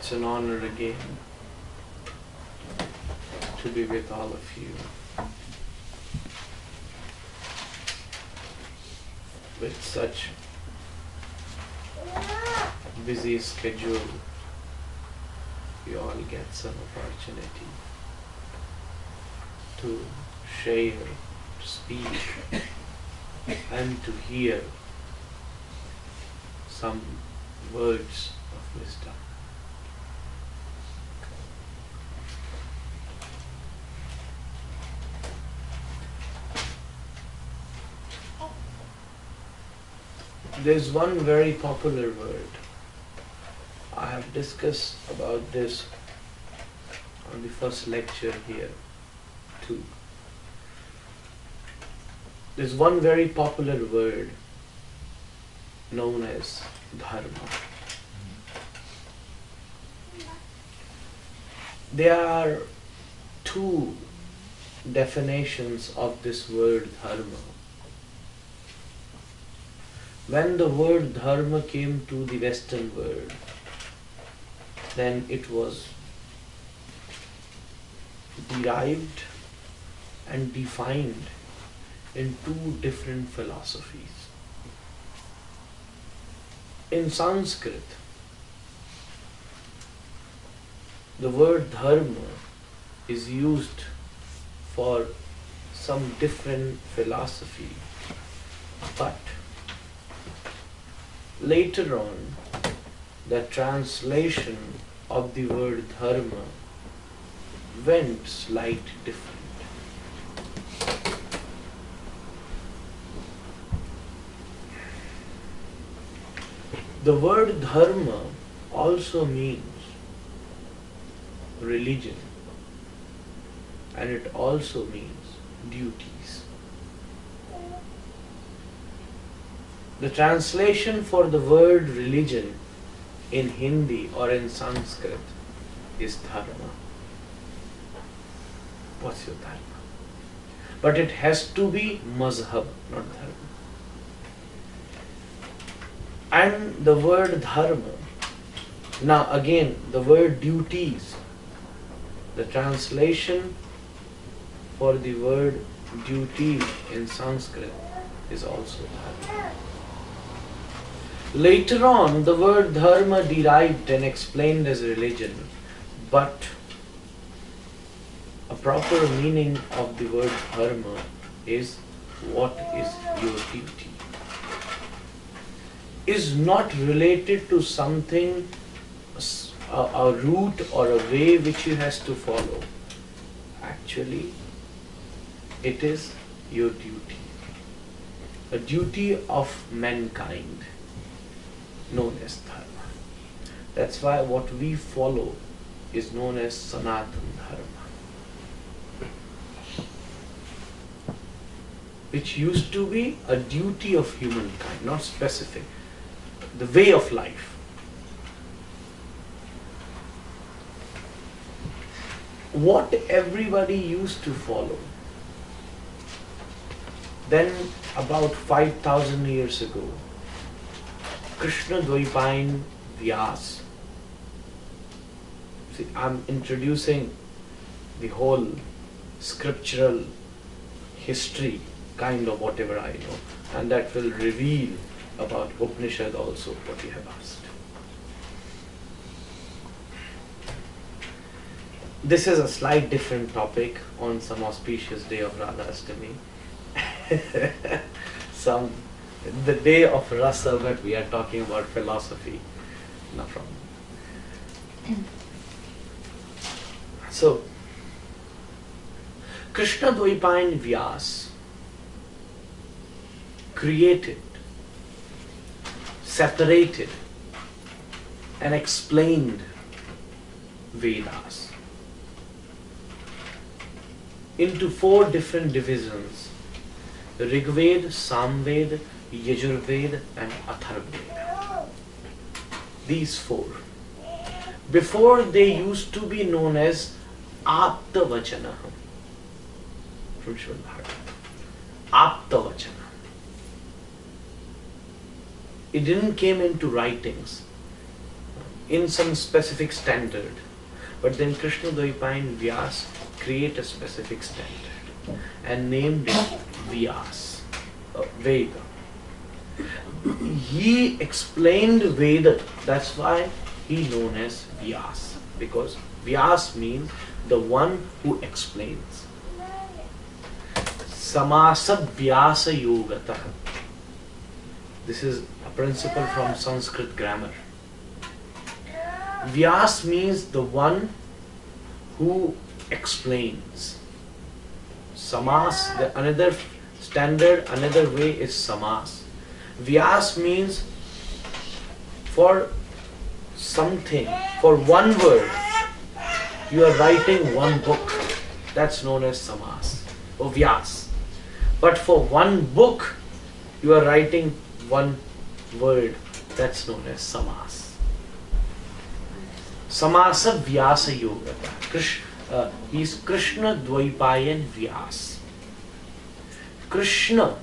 It's an honor again to be with all of you. With such busy schedule, you all get some opportunity to share, to speak, and to hear some words of wisdom. There's one very popular word. I have discussed about this on the first lecture here too. There's one very popular word known as Dharma. There are two definitions of this word Dharma. When the word Dharma came to the Western world, then it was derived and defined in two different philosophies. In Sanskrit, the word Dharma is used for some different philosophy, but later on, the translation of the word Dharma went slightly different. The word Dharma also means religion, and it also means duties. The translation for the word religion in Hindi or in Sanskrit is Dharma. What's your Dharma? But it has to be mazhab, not Dharma. And the word Dharma, now again the word duties, the translation for the word duties in Sanskrit is also dharma. Later on, the word dharma derived and explained as religion, but a proper meaning of the word dharma is what is your duty. Is not related to something, a route or a way which you has to follow. Actually, it is your duty. A duty of mankind, known as dharma. That's why what we follow is known as Sanatana Dharma, which used to be a duty of humankind, not specific. The way of life. What everybody used to follow. Then about 5,000 years ago, Krishna Dvaipayan Vyas. See, I'm introducing the whole scriptural history, kind of whatever I know, and that will reveal about Upanishad also, what you have asked. This is a slight different topic on some auspicious day of Radha Ashtami. The day of Rasa, but we are talking about philosophy. No problem. So, Krishna Dvaipayan Vyas created, separated and explained Vedas into 4 different divisions: Rigved, Samved, Yajurved and Atharvaved. These 4. Before they used to be known as Aptavachana from Srimad-Bhagavatam. Aptavachana. It didn't came into writings in some specific standard, but then Krishna Dvaipayan Vyas create a specific standard and named it Vyas, Veda. He explained Veda, that's why he known as Vyas, because Vyas means the one who explains. Samasad Vyasa Yogata. This is a principle from Sanskrit grammar. Vyas means the one who explains. Samas, another standard, another way is samas. Vyas means for something, for one word, you are writing one book. That's known as samas or Vyas. But for one book, you are writing one word. That's known as samas. Samasa Vyasa Yogata. He is Krishna Dvaipayan Vyas. Krishna,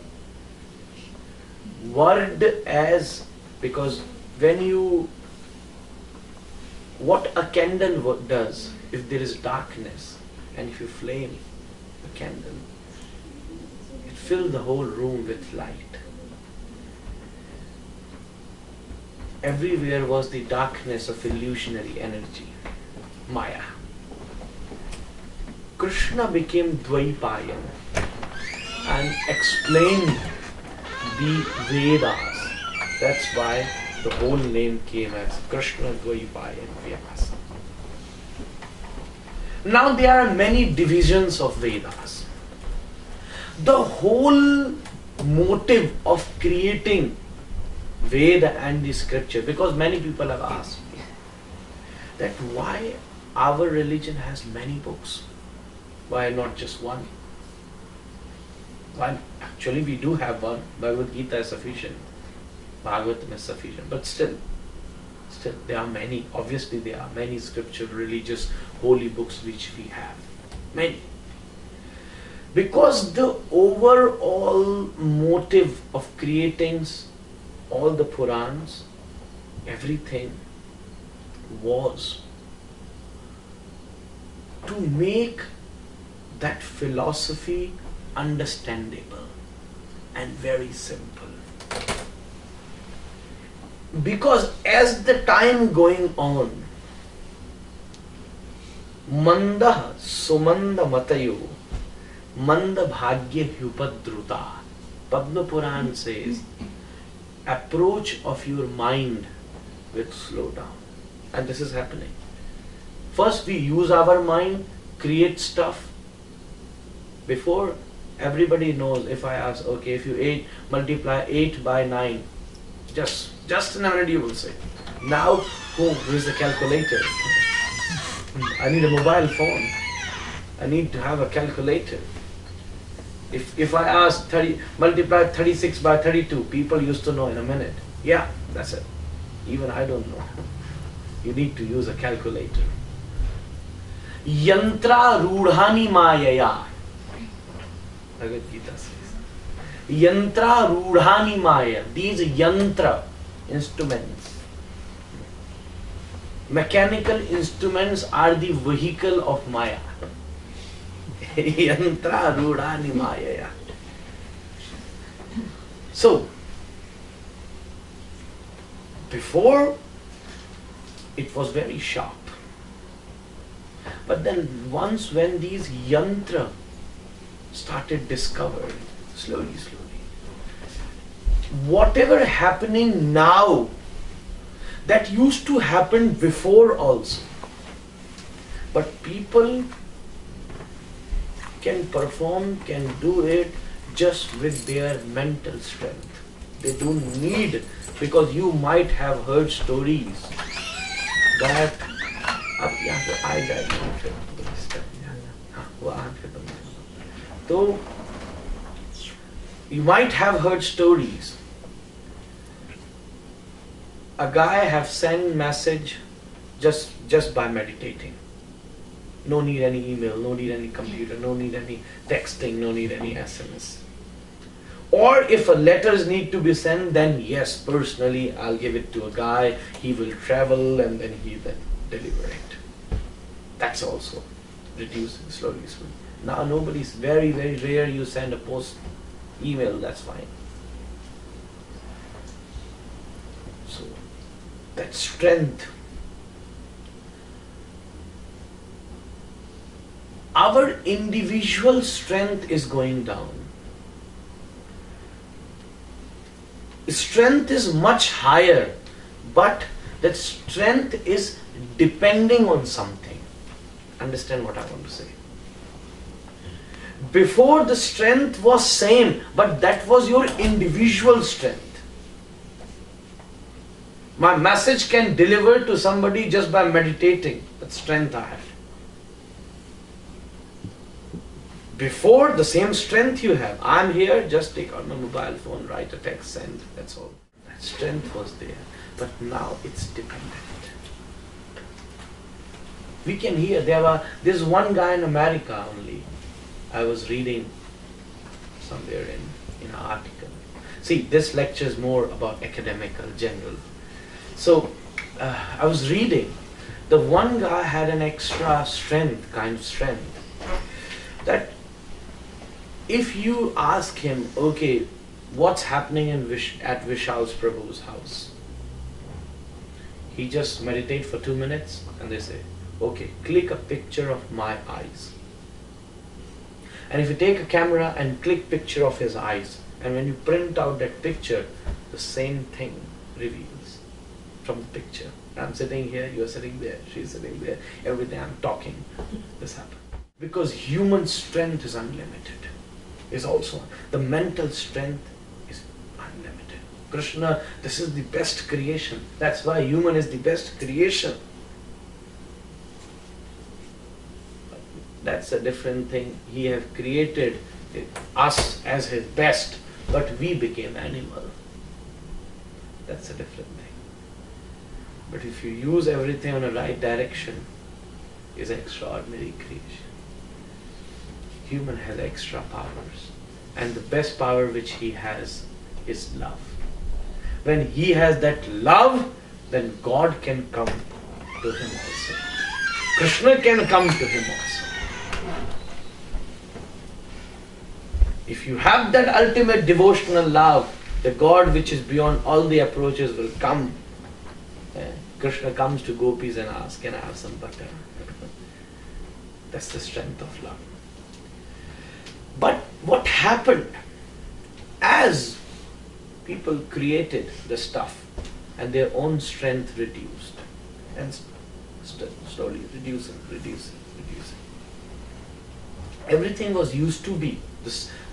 word as, because when you, what a candle does, if there is darkness and if you flame a candle, it fills the whole room with light. Everywhere was the darkness of illusionary energy, Maya. Krishna became Dvaipayan and explained the Vedas. That's why the whole name came as Krishna Dvaipayan Vyas. Now there are many divisions of Vedas. The whole motive of creating Veda and the scripture, because many people have asked me that why our religion has many books, why not just one? Well, actually we do have one. Bhagavad Gita is sufficient, Bhagavatam is sufficient, but still there are many. Obviously there are many scriptural, religious, holy books which we have, many. Because the overall motive of creating all the Purans, everything was to make that philosophy understandable and very simple. Because as the time going on, Mandah sumanda matayo manda bhagya hyupadruta. Padma Puran says, approach of your mind will slow down. And this is happening. First we use our mind, create stuff. Before, everybody knows, if I ask, okay, if you multiply 8 by 9, just in a minute you will say. Now, who is the calculator? I need a mobile phone. I need to have a calculator. If I ask multiply 36 by 32, people used to know in a minute. Yeah, that's it. Even I don't know. You need to use a calculator. Yantra rudhani mayaya. Bhagavad Gita says. Yantra rudhani maya. These yantra instruments. Mechanical instruments are the vehicle of Maya. Yantra rudhani mayaya. So, before it was very sharp. But then once when these yantra started discovered, slowly, whatever happening now, that used to happen before also. But people can perform, can do it just with their mental strength. They don't need, because you might have heard stories that so you might have heard stories. A guy have sent message just by meditating. No need any email, no need any computer, no need any texting, no need any SMS. Or if a letters need to be sent, then yes, personally I'll give it to a guy, he will travel and then he will deliver it. That's also reducing slowly. Now nobody's, very rare you send a post email, that's fine. So that strength, our individual strength is going down. Strength is much higher, but that strength is depending on something. Understand what I want to say? Before, the strength was same, but that was your individual strength. My message can deliver to somebody just by meditating. That strength I have. Before, the same strength you have. I'm here, just take out my mobile phone, write a text, send. That's all. That strength was there. But now it's dependent. We can hear, there's one guy in America only. I was reading somewhere in an article. See, this lecture is more about academical, general. So, I was reading. The one guy had an extra strength, kind of strength. That if you ask him, okay, what's happening at Vishal's Prabhu's house? He just meditate for 2 minutes and they say, okay, click a picture of my eyes. And if you take a camera and click picture of his eyes, and when you print out that picture, the same thing reveals from the picture. I'm sitting here, you're sitting there, she's sitting there, everything I'm talking, this happened. Because human strength is unlimited. Is also, the mental strength is unlimited. Krishna, this is the best creation. That's why human is the best creation. That's a different thing. He have created us as his best, but we became animal. That's a different thing. But if you use everything in the right direction, is an extraordinary creation. Human has extra powers, and the best power which he has is love. When he has that love, then God can come to him also. Krishna can come to him also. If you have that ultimate devotional love, the God which is beyond all the approaches will come. Krishna comes to gopis and asks, can I have some butter? That's the strength of love. But what happened as people created the stuff and their own strength reduced and slowly reducing. Everything was used to be.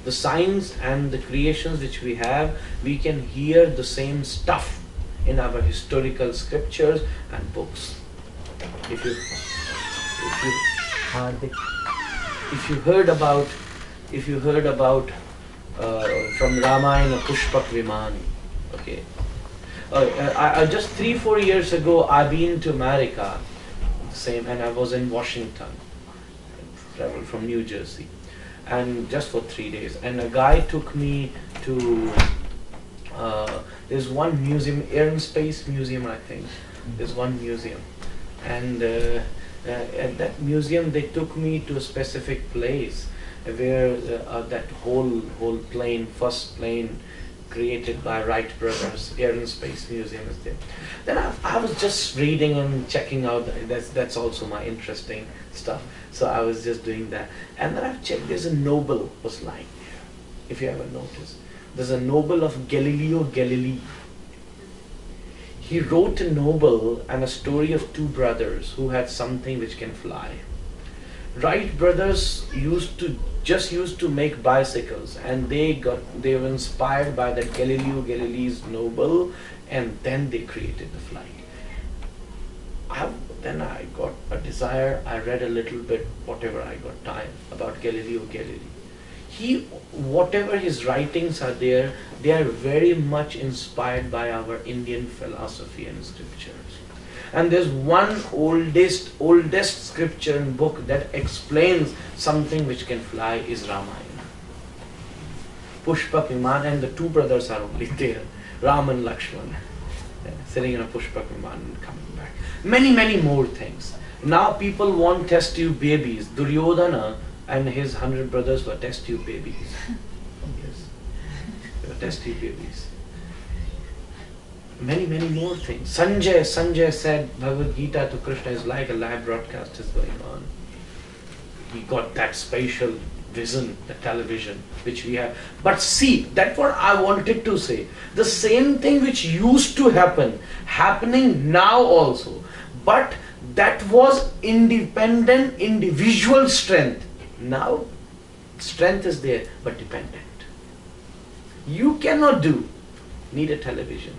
The signs and the creations which we have, we can hear the same stuff in our historical scriptures and books. If you heard about from Ramayana Pushpak Vimani, okay. I just 3-4 years ago I've been to America, and I was in Washington. I traveled from New Jersey, and just for 3 days. And a guy took me to there's one museum, Air and Space Museum, I think. There's one museum, and at that museum they took me to a specific place where that whole plane, first plane created by Wright brothers, Air and Space Museum is there. Then I was just reading and checking out. That's also my interesting stuff. So I was just doing that, and then I've checked. There's a Nobel was lying there. If you ever notice, there's a Nobel of Galileo Galilei. He wrote a novel and a story of two brothers who had something which can fly. Wright brothers used to make bicycles, and they were inspired by that Galileo Galilei's novel, and then they created the flight. Then I got a desire. I read a little bit, whatever I got time, about Galileo Galilei. Whatever his writings are there, they are very much inspired by our Indian philosophy and scriptures. And there's one oldest scripture and book that explains something which can fly is Ramayana. Pushpak Viman, and the two brothers are only there, Ram and Lakshman, sitting in a Pushpak Viman and coming back. Many more things. Now people want test tube babies. Duryodhana and his 100 brothers were test tube babies. Yes, they were test tube babies. Many more things. Sanjay said Bhagavad Gita to Krishna is like a live broadcast is going on. He got that spatial vision, the television, which we have. But see, that's what I wanted to say. The same thing which used to happen, happening now also. But that was independent, individual strength. Now, strength is there, but dependent. You cannot need a television.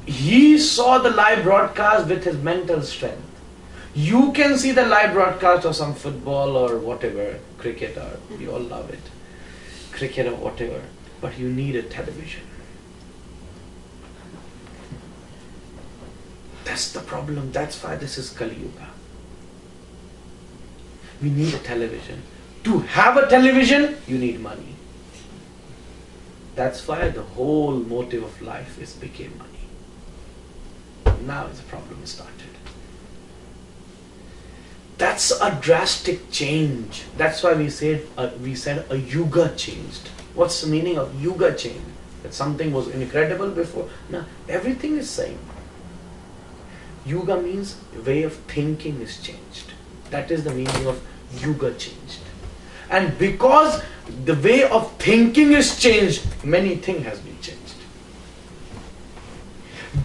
He saw the live broadcast with his mental strength. You can see the live broadcast of some football or whatever, cricket, or we all love it, cricket or whatever, but you need a television. That's the problem. That's why this is Kali Yuga. We need a television. To have a television, you need money. That's why the whole motive of life became money. Now the problem started. That's a drastic change. That's why we said a yuga changed. What's the meaning of yuga change? That something was incredible before. Now everything is same. Yuga means way of thinking is changed. That is the meaning of yuga changed. And because the way of thinking is changed, many things has been changed.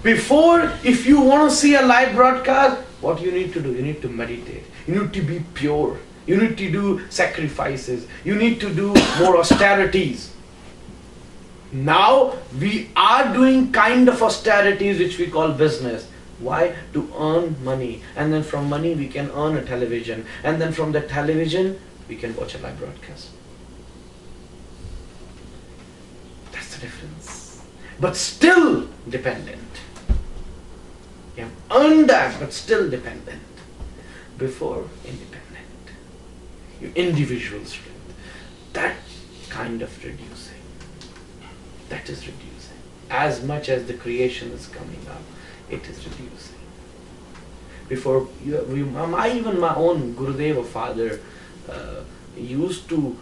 Before, if you want to see a live broadcast, what you need to do? You need to meditate. You need to be pure. You need to do sacrifices. You need to do more austerities. Now, we are doing kind of austerities which we call business. Why? To earn money. And then from money we can earn a television. And then from the television we can watch a live broadcast. That's the difference. But still dependent. You have earned that, but still dependent. Before, independent. Your individual strength. That kind of reducing. That is reducing. As much as the creation is coming up, it is reducing. Before, even my own Gurudeva father, used to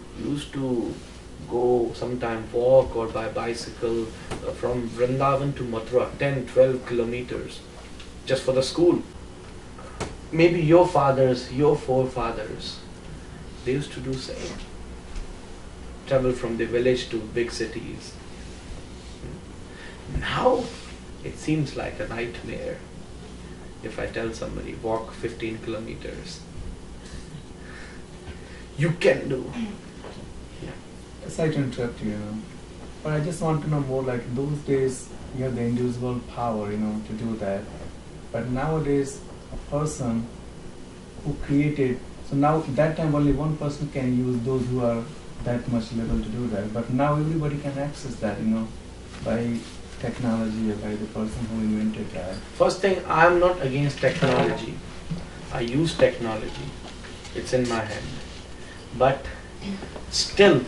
go sometime walk or by bicycle from Vrindavan to Mathura, 10-12 kilometers just for the school. Maybe your fathers, your forefathers, they used to do same. Travel from the village to big cities. Now it seems like a nightmare if I tell somebody walk 15 kilometers. You can do. Sorry to interrupt you, but I just want to know more, like those days you have the individual power, to do that. But nowadays, a person who created, so now that time only one person can use, those who are that much level to do that. But now everybody can access that, by technology or by the person who invented that. First thing, I am not against technology. I use technology. It's in my hand. But still,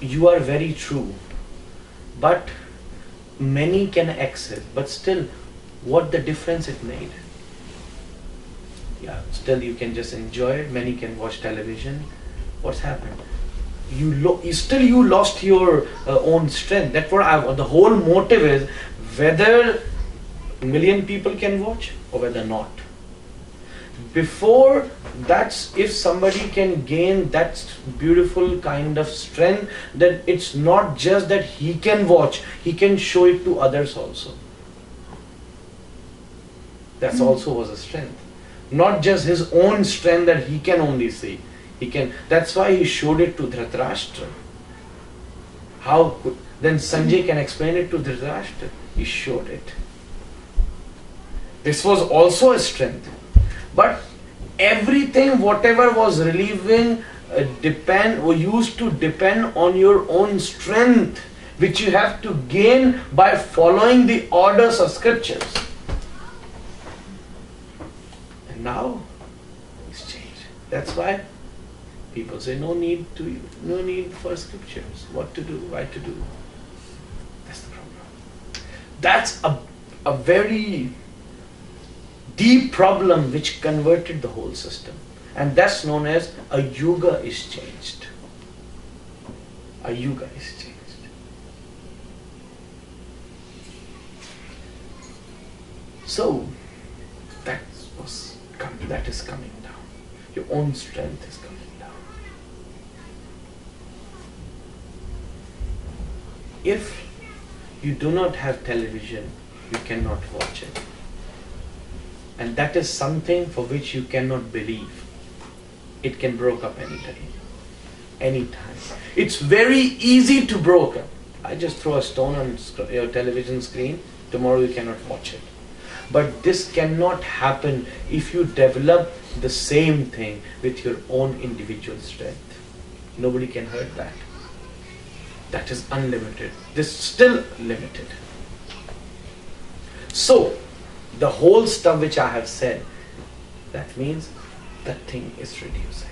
you are very true. But many can access. But still, what the difference it made? Yeah, still you can just enjoy it. Many can watch television. What's happened? You lost your own strength. That's what the whole motive is, whether a million people can watch or whether not. Before, that's if somebody can gain that beautiful kind of strength, that it's not just that he can watch, he can show it to others also. That's also was a strength. Not just his own strength that he can only see. That's why he showed it to Dhritarashtra. Then Sanjay can explain it to Dhritarashtra. He showed it. This was also a strength. But everything, whatever was relieving, used to depend on your own strength, which you have to gain by following the orders of scriptures. And now it's changed. That's why people say no need for scriptures. What to do, why to do. That's the problem. That's a very deep problem which converted the whole system. And that's known as a yuga is changed. A yuga is changed. So that is coming down. Your own strength is coming down. If you do not have television, you cannot watch it. And that is something for which you cannot believe. It can break up anytime. It's very easy to break up. I just throw a stone on your television screen, tomorrow you cannot watch it. But this cannot happen if you develop the same thing with your own individual strength. Nobody can hurt that. That is unlimited. This is still limited. So, the whole stuff which I have said, that means that thing is reducing.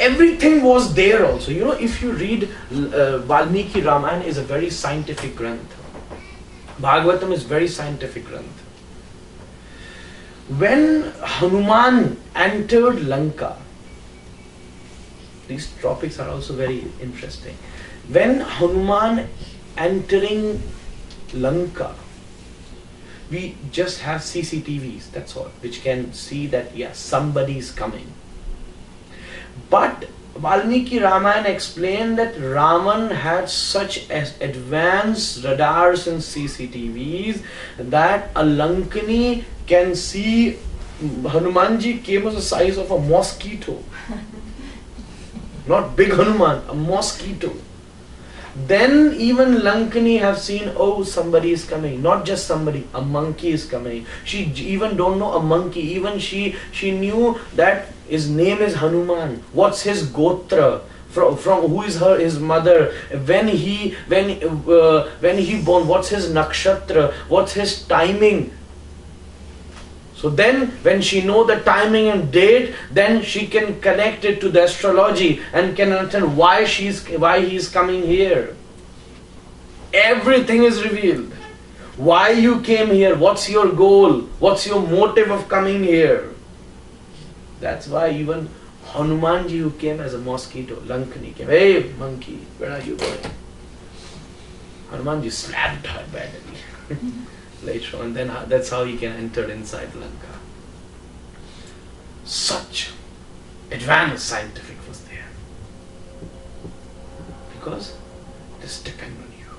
Everything was there also. If you read Valmiki Ramayana is a very scientific granth. Bhagavatam is very scientific granth. When Hanuman entered Lanka, these topics are also very interesting. When Hanuman entering Lanka, we just have CCTVs, that's all, which can see that, yes, somebody is coming. But Valmiki Ramayana explained that Raman had such advanced radars and CCTVs that a Lankani can see Hanumanji came as the size of a mosquito. Not big Hanuman, a mosquito. Then even Lankani have seen, somebody is coming. Not just somebody, a monkey is coming. She even don't know a monkey. Even she knew that his name is Hanuman. What's his gotra? From who is his mother? When he born? What's his nakshatra? What's his timing? So then when she know the timing and date, then she can connect it to the astrology and can understand why he is coming here. Everything is revealed. Why you came here, what's your goal, what's your motive of coming here. That's why even Hanumanji, who came as a mosquito, Lankani came, hey monkey, where are you going? Hanumanji slapped her badly later on. Then that's how he can enter inside Lanka. Such advanced scientific was there. Because it is depend on you.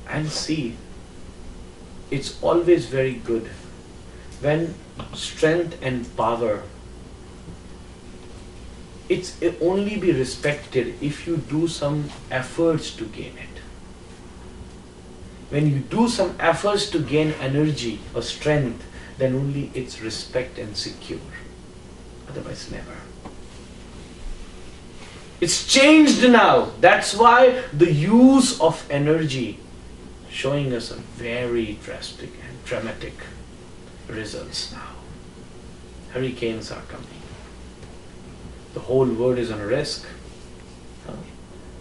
And see, it's always very good when strength and power, it's only be respected if you do some efforts to gain it. When you do some efforts to gain energy or strength, then only it's respect and secure. Otherwise never. It's changed now. That's why the use of energy showing us a very drastic and dramatic results now. Hurricanes are coming. The whole world is on risk.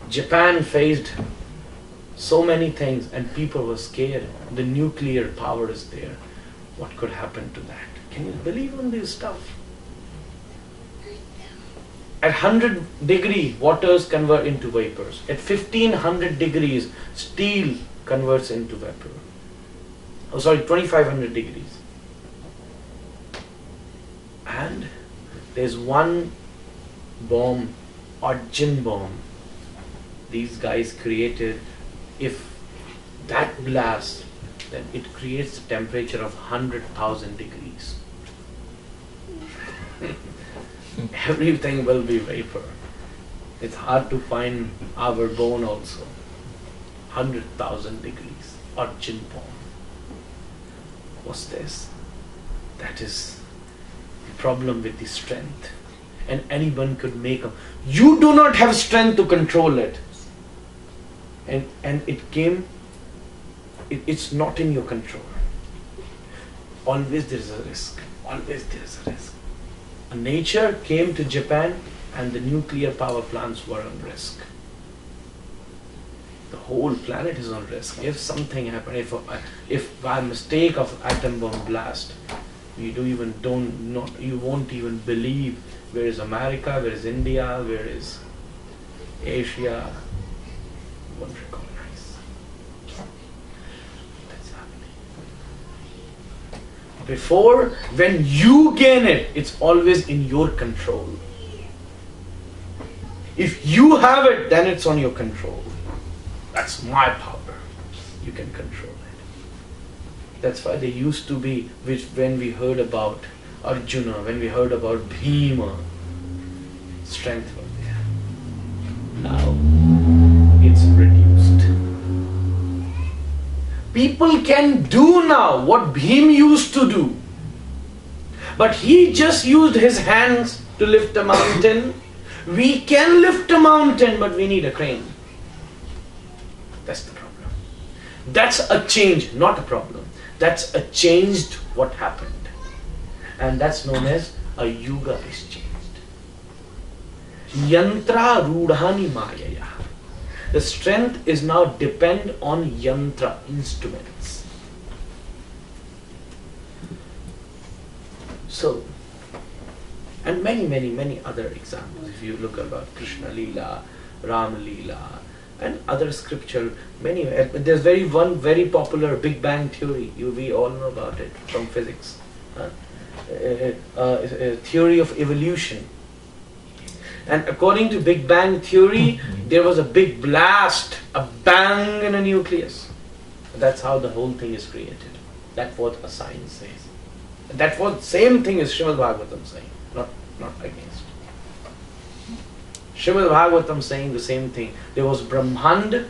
Japan faced so many things and people were scared. The nuclear power is there. What could happen to that? Can you believe on this stuff? At 100 degrees, waters convert into vapors. At 1500 degrees, steel converts into vapor. 2500 degrees. And there's one bomb, Arjun bomb, these guys created. If that blasts, then it creates a temperature of 100,000 degrees. Everything will be vapor. It's hard to find our bone also. 100,000 degrees, Arjun bomb. What's this? That is the problem with the strength. And anyone could make them. You do not have strength to control it. And it came, it's not in your control. Always there is a risk. Always there is a risk. Nature came to Japan and the nuclear power plants were on risk. The whole planet is on risk. If something happened, if by mistake of atom bomb blast, you won't even believe where is America, where is India, where is Asia. You won't recognize. That's happening. Before, when you gain it, it's always in your control. If you have it, then it's on your control. That's my power. You can control it. That's why they used to be, when we heard about Arjuna, when we heard about Bhima, strength was there. Now, it's reduced. People can do now what Bhima used to do. But he just used his hands to lift a mountain. We can lift a mountain, but we need a crane. That's the problem. That's a change, not a problem. That's a changed what happened. And that's known as a yuga is changed. Yantra rudhani mayaya. The strength is now depend on yantra, instruments. So, and many other examples. If you look about Krishna Leela, Ram Leela, and other scripture, many. There's one very popular Big Bang theory. We all know about it from physics. Theory of evolution. And according to Big Bang theory, there was a big blast, a bang in a nucleus. That's how the whole thing is created. That's what a science says. That's what same thing is Srimad-Bhagavatam saying, not against. Srimad-Bhagavatam saying the same thing. There was Brahmand.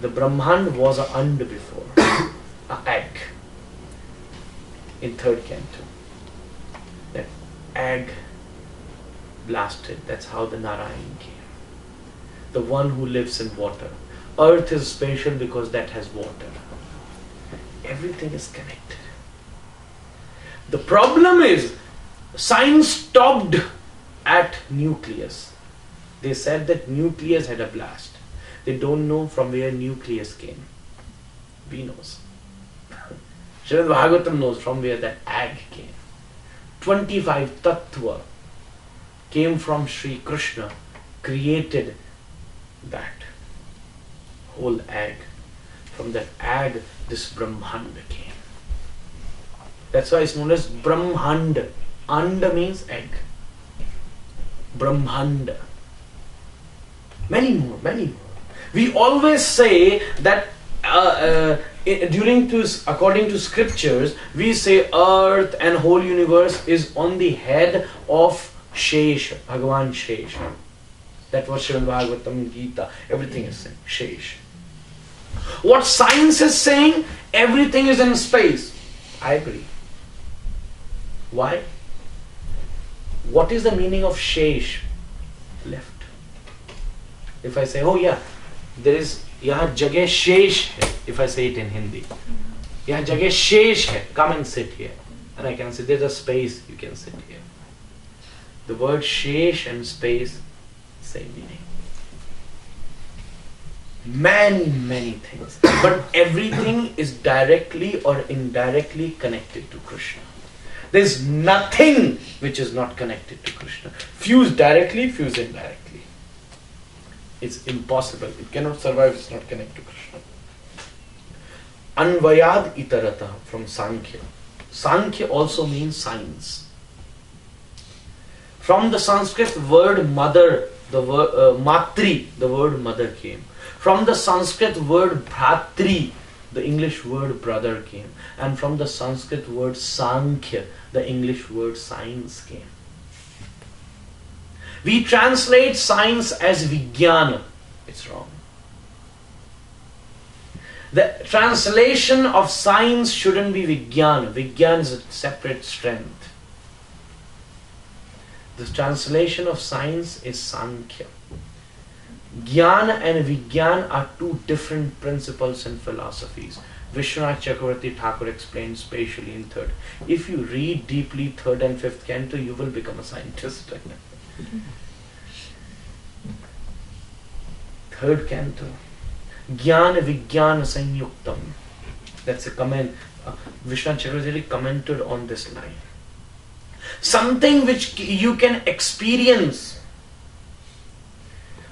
The Brahmand was an and before, an egg. In third canto, that egg blasted. That's how the Narayan came. The one who lives in water. Earth is special because that has water. Everything is connected. The problem is, science stopped at nucleus. They said that nucleus had a blast. They don't know from where nucleus came. We knows. Srimad-Bhagavatam knows from where that egg came. 25 tattva came from Sri Krishna, created that whole egg. From that egg, this Brahmanda came. That's why it's known as Brahmanda. Anda means egg. Brahmanda. Many more, many more. We always say that according to scriptures, we say earth and whole universe is on the head of Shesh, Bhagavan Shesh. That's what Srimad-Bhagavatam, Gita, everything is saying, Shesh. What science is saying, everything is in space. I agree. Why? What is the meaning of Shesh? Left. If I say, oh yeah, there is, yahan jagah shesh hai, if I say it in Hindi. Yahan jagah shesh hai, come and sit here. And I can say, there's a space, you can sit here. The word shesh and space, same meaning. Many, many things. But everything is directly or indirectly connected to Krishna. There's nothing which is not connected to Krishna. Fuse directly, fuse indirectly. It's impossible. It cannot survive, it's not connected to Krishna. Anvayad itarata from Sankhya. Sankhya also means science. From the Sanskrit word mother, the word matri, the word mother came. From the Sanskrit word bhratri, the English word brother came. And from the Sanskrit word Sankhya, the English word science came. We translate science as Vijnana. It's wrong. The translation of science shouldn't be Vijnana. Vijnana is a separate strength. The translation of science is Sankhya. Gyan and Vijnana are two different principles in philosophies. Vishwanath Chakravarti Thakur explained spatially in third. If you read deeply third and fifth canto, you will become a scientist. Third canto. Gyan Vijnana Sanyuktam. That's a comment. Vishwanath Chakravarti commented on this line. Something which you can experience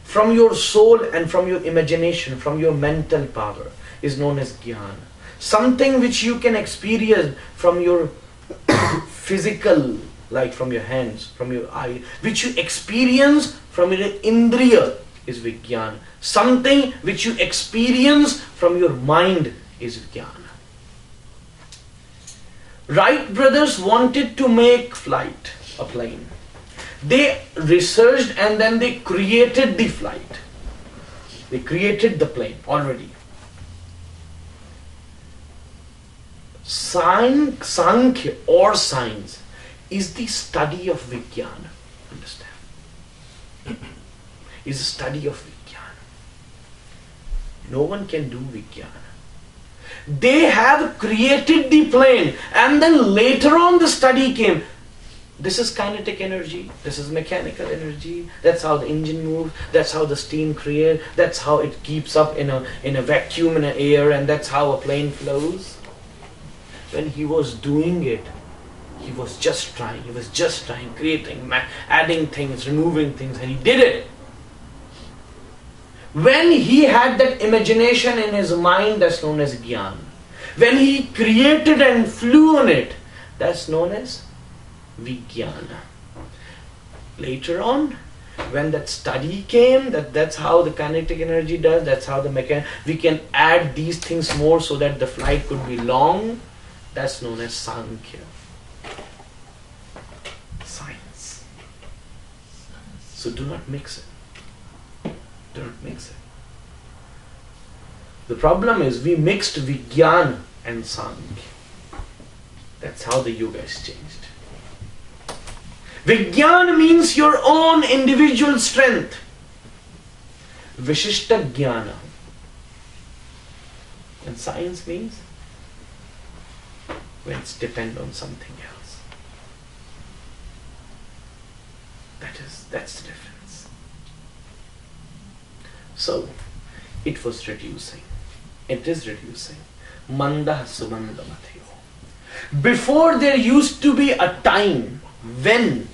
from your soul and from your imagination, from your mental power, is known as Gyan. Something which you can experience from your physical, like from your hands, from your eye, which you experience from your indriya, is Vijnana. Something which you experience from your mind is Jnana. Wright brothers wanted to make flight, a plane. They researched and then they created the flight. They created the plane already. Sankhya or science is the study of Vijnana. Understand? Is a study of Vijnana. No one can do Vijnana. They have created the plane and then later on the study came. This is kinetic energy, this is mechanical energy, that's how the engine moves, that's how the steam creates, that's how it keeps up in a vacuum in the air, and that's how a plane flows. When he was doing it, he was just trying, creating, adding things, removing things, and he did it. When he had that imagination in his mind, that's known as Gyan. When he created and flew on it, that's known as Vijnana. Later on, when that study came, that's how the kinetic energy does, that's how the we can add these things more so that the flight could be long, that's known as Sankhya. Science. So do not mix it. Do not mix it. The problem is we mixed Vijnana and Sankhya. That's how the yoga is changed. Vijnana means your own individual strength. Vishishta Jnana. And science means when it's depend on something else. That's the difference. So, it was reducing. It is reducing. Manda subanda mathiyo. Before there used to be a time when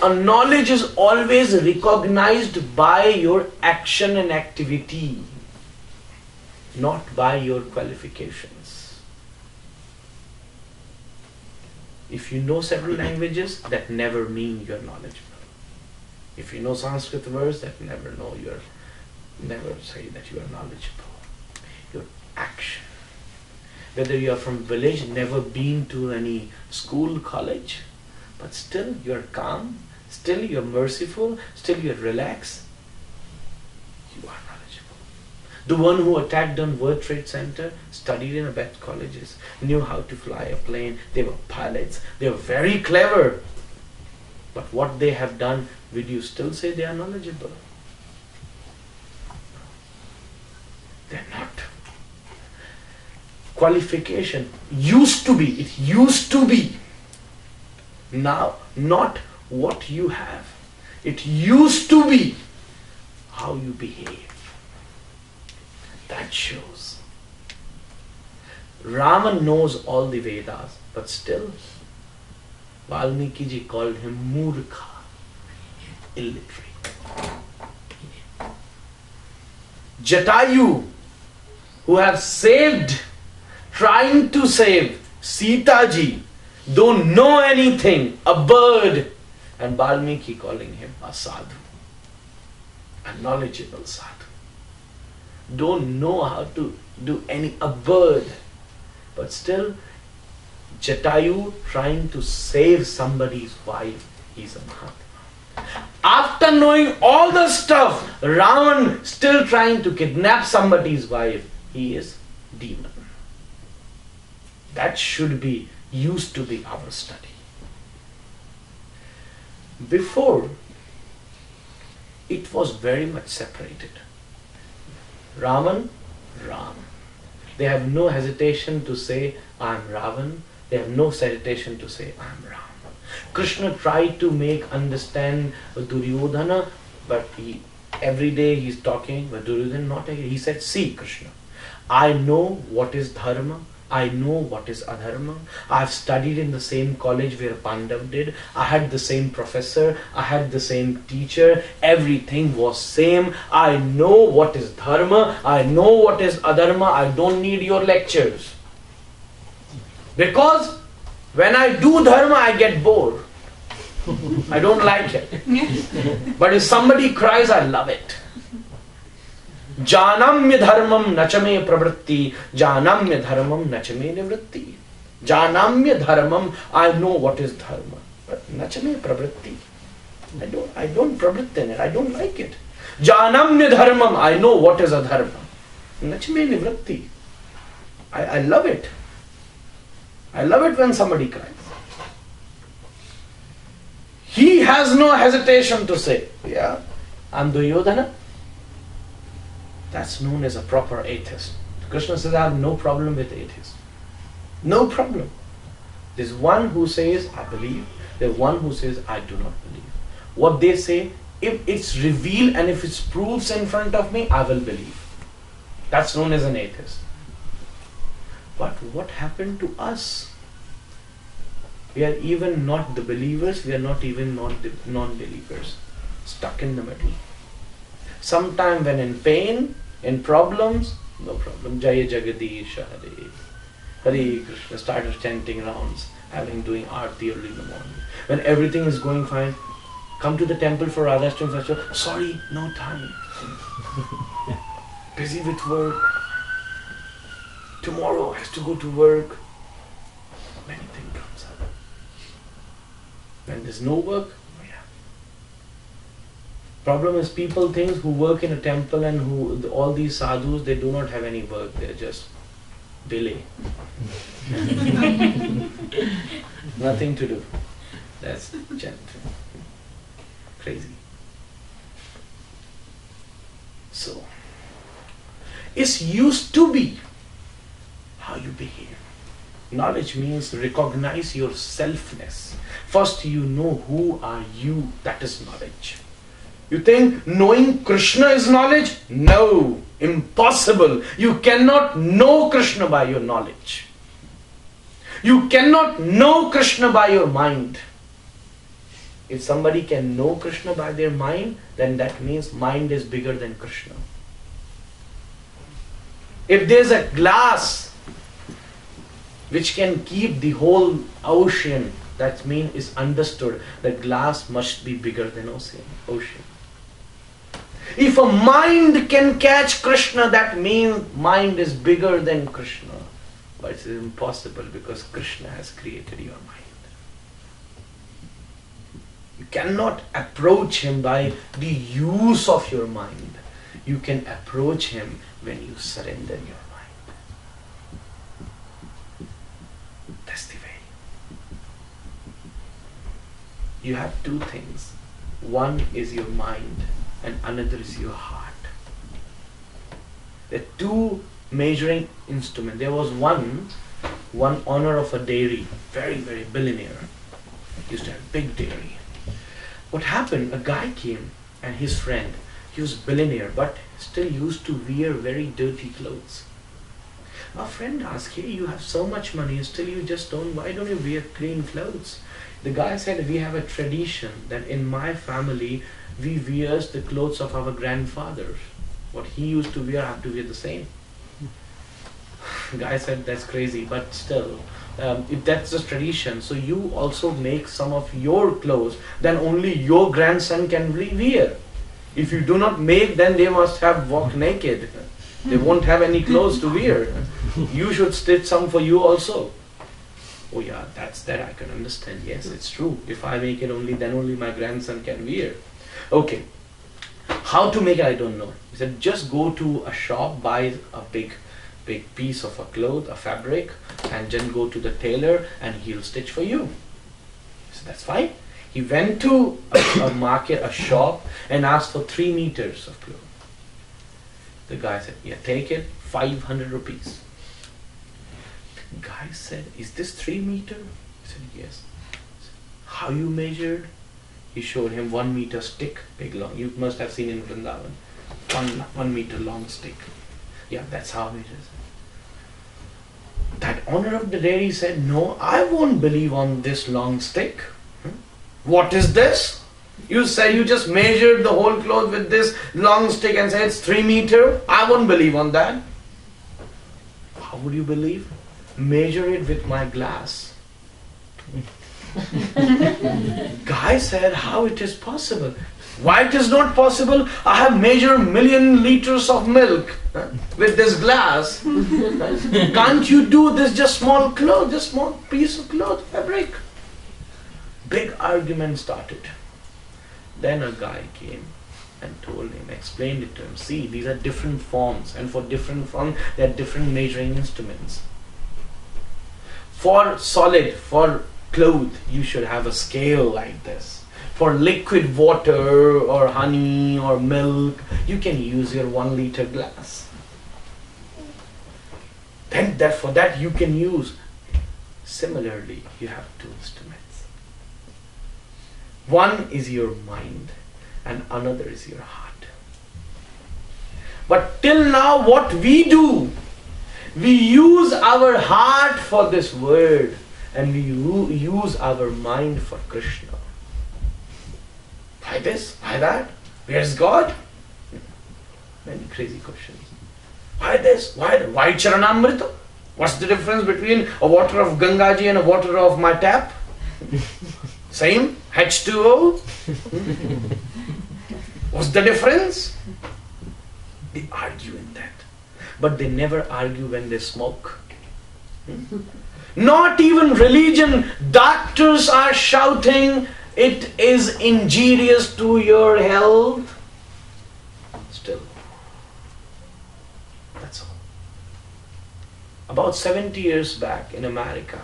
a knowledge is always recognized by your action and activity, not by your qualifications. If you know several languages, that never mean you're knowledgeable. If you know Sanskrit words, that never say that you are knowledgeable. Your action. Whether you are from village, never been to any school, college, but still you're calm, still you're merciful, still you're relaxed, you are knowledgeable. The one who attacked on World Trade Center studied in the best colleges, knew how to fly a plane, they were pilots, they were very clever. But what they have done, will you still say they are knowledgeable? They're not. Qualification used to be, it used to be. Now, not what you have. It used to be how you behave. That shows. Rama knows all the Vedas, but still, Valmiki ji called him Murkha, illiterate. Jatayu, who have saved, trying to save Sita ji, don't know anything, a bird. And Valmiki calling him a sadhu, a knowledgeable sadhu. Don't know how to do a bird. But still, Jatayu trying to save somebody's wife, he's a Mahatma. After knowing all the stuff, Ravan still trying to kidnap somebody's wife, he is demon. That should be, used to be our study. Before, it was very much separated. Ravan, Ram. They have no hesitation to say, I am Ravan. They have no hesitation to say, I am Ram. Krishna tried to make understand Duryodhana, but every day he's talking, but Duryodhana not agree. He said, see Krishna, I know what is Dharma, I know what is Adharma. I have studied in the same college where Pandav did. I had the same professor. I had the same teacher. Everything was same. I know what is Dharma. I know what is Adharma. I don't need your lectures. Because when I do Dharma, I get bored. I don't like it. But if somebody cries, I love it. Janamya dharmam nachame pravritti, janamya dharmam nachame nivritti. Janamya dharmam, I know what is dharma, but nachame pravritti. I don't pravritti in it, I don't like it. Janamya dharmam, I know what is adharma. Nachame nivritti. I love it. I love it when somebody cries. He has no hesitation to say, yeah, I'm Duryodhana. That's known as a proper atheist. Krishna says, I have no problem with atheists. No problem. There's one who says, I believe. There's one who says, I do not believe. What they say, if it's revealed and if it's proves in front of me, I will believe. That's known as an atheist. But what happened to us? We are even not the believers, we are not even non-believers. Stuck in the middle. Sometime when in pain, in problems, no problem. Jaya Jagadish Hare. Hare Krishna. Started chanting rounds, doing aarti early in the morning. When everything is going fine, come to the temple for Radhashtami festival. Sorry, no time. Busy with work. Tomorrow has to go to work. Many things comes up. When there's no work, problem is people think who work in a temple and who all these sadhus, they do not have any work, they're just delay. Nothing to do. That's crazy. So, it's used to be how you behave. Knowledge means recognize your selfness. First you know who are you, that is knowledge. You think knowing Krishna is knowledge? No, impossible. You cannot know Krishna by your knowledge. You cannot know Krishna by your mind. If somebody can know Krishna by their mind, then that means mind is bigger than Krishna. If there's a glass which can keep the whole ocean, that means is understood. The glass must be bigger than ocean. If a mind can catch Krishna, that means mind is bigger than Krishna. But it is impossible because Krishna has created your mind. You cannot approach him by the use of your mind. You can approach him when you surrender your mind. That's the way. You have two things. One is your mind and another is your heart. There are two measuring instruments. There was one owner of a dairy, very, very billionaire. Used to have a big dairy. What happened? A guy came and his friend, he was billionaire but still used to wear very dirty clothes. Our friend asked, hey, you have so much money, still you just don't, why don't you wear clean clothes? The guy said, we have a tradition that in my family, we wear the clothes of our grandfathers. What he used to wear, I have to wear the same. The guy said, that's crazy, but still, if that's the tradition, so you also make some of your clothes, then only your grandson can wear. If you do not make, then they must have walk naked. They won't have any clothes to wear. You should stitch some for you also. Oh yeah, that I can understand. Yes, it's true. If I make it only, then only my grandson can wear. Okay. How to make it, I don't know. He said, just go to a shop, buy a big piece of a cloth, a fabric, and then go to the tailor and he'll stitch for you. So that's fine. He went to a market, a shop, and asked for 3 meters of cloth. The guy said, yeah, take it, 500 rupees. The guy said, is this 3 meters? He said, yes. How you measured? He showed him 1 meter stick, big long. You must have seen in Vrindavan. 1 meter long stick. Yeah, that's how it is. That owner of the dairy said, no, I won't believe on this long stick. What is this? You say you just measured the whole cloth with this long stick and say it's 3 meters. I won't believe on that. How would you believe? Measure it with my glass. Guy said, how it is possible? Why it is not possible? I have measured 1,000,000 liters of milk with this glass. Can't you do this just small cloth, just small piece of cloth, fabric? Big argument started. Then a guy came and told him, explained it to him. See, these are different forms, and for different forms, there are different measuring instruments. For solid, for cloth, you should have a scale like this. For liquid water or honey or milk, you can use your 1 liter glass. Then for that you can use. Similarly, you have 2 instruments. One is your mind and another is your heart. But till now what we do, we use our heart for this word and we use our mind for Krishna. Why this? Why that? Where's God? Many crazy questions. Why this? Why that? Why Charanamrita? What's the difference between a water of Gangaji and a water of my tap? Same? H2O? What's the difference? They argue in that. But they never argue when they smoke. Not even religion. Doctors are shouting, it is injurious to your health. Still. That's all. About 70 years back in America,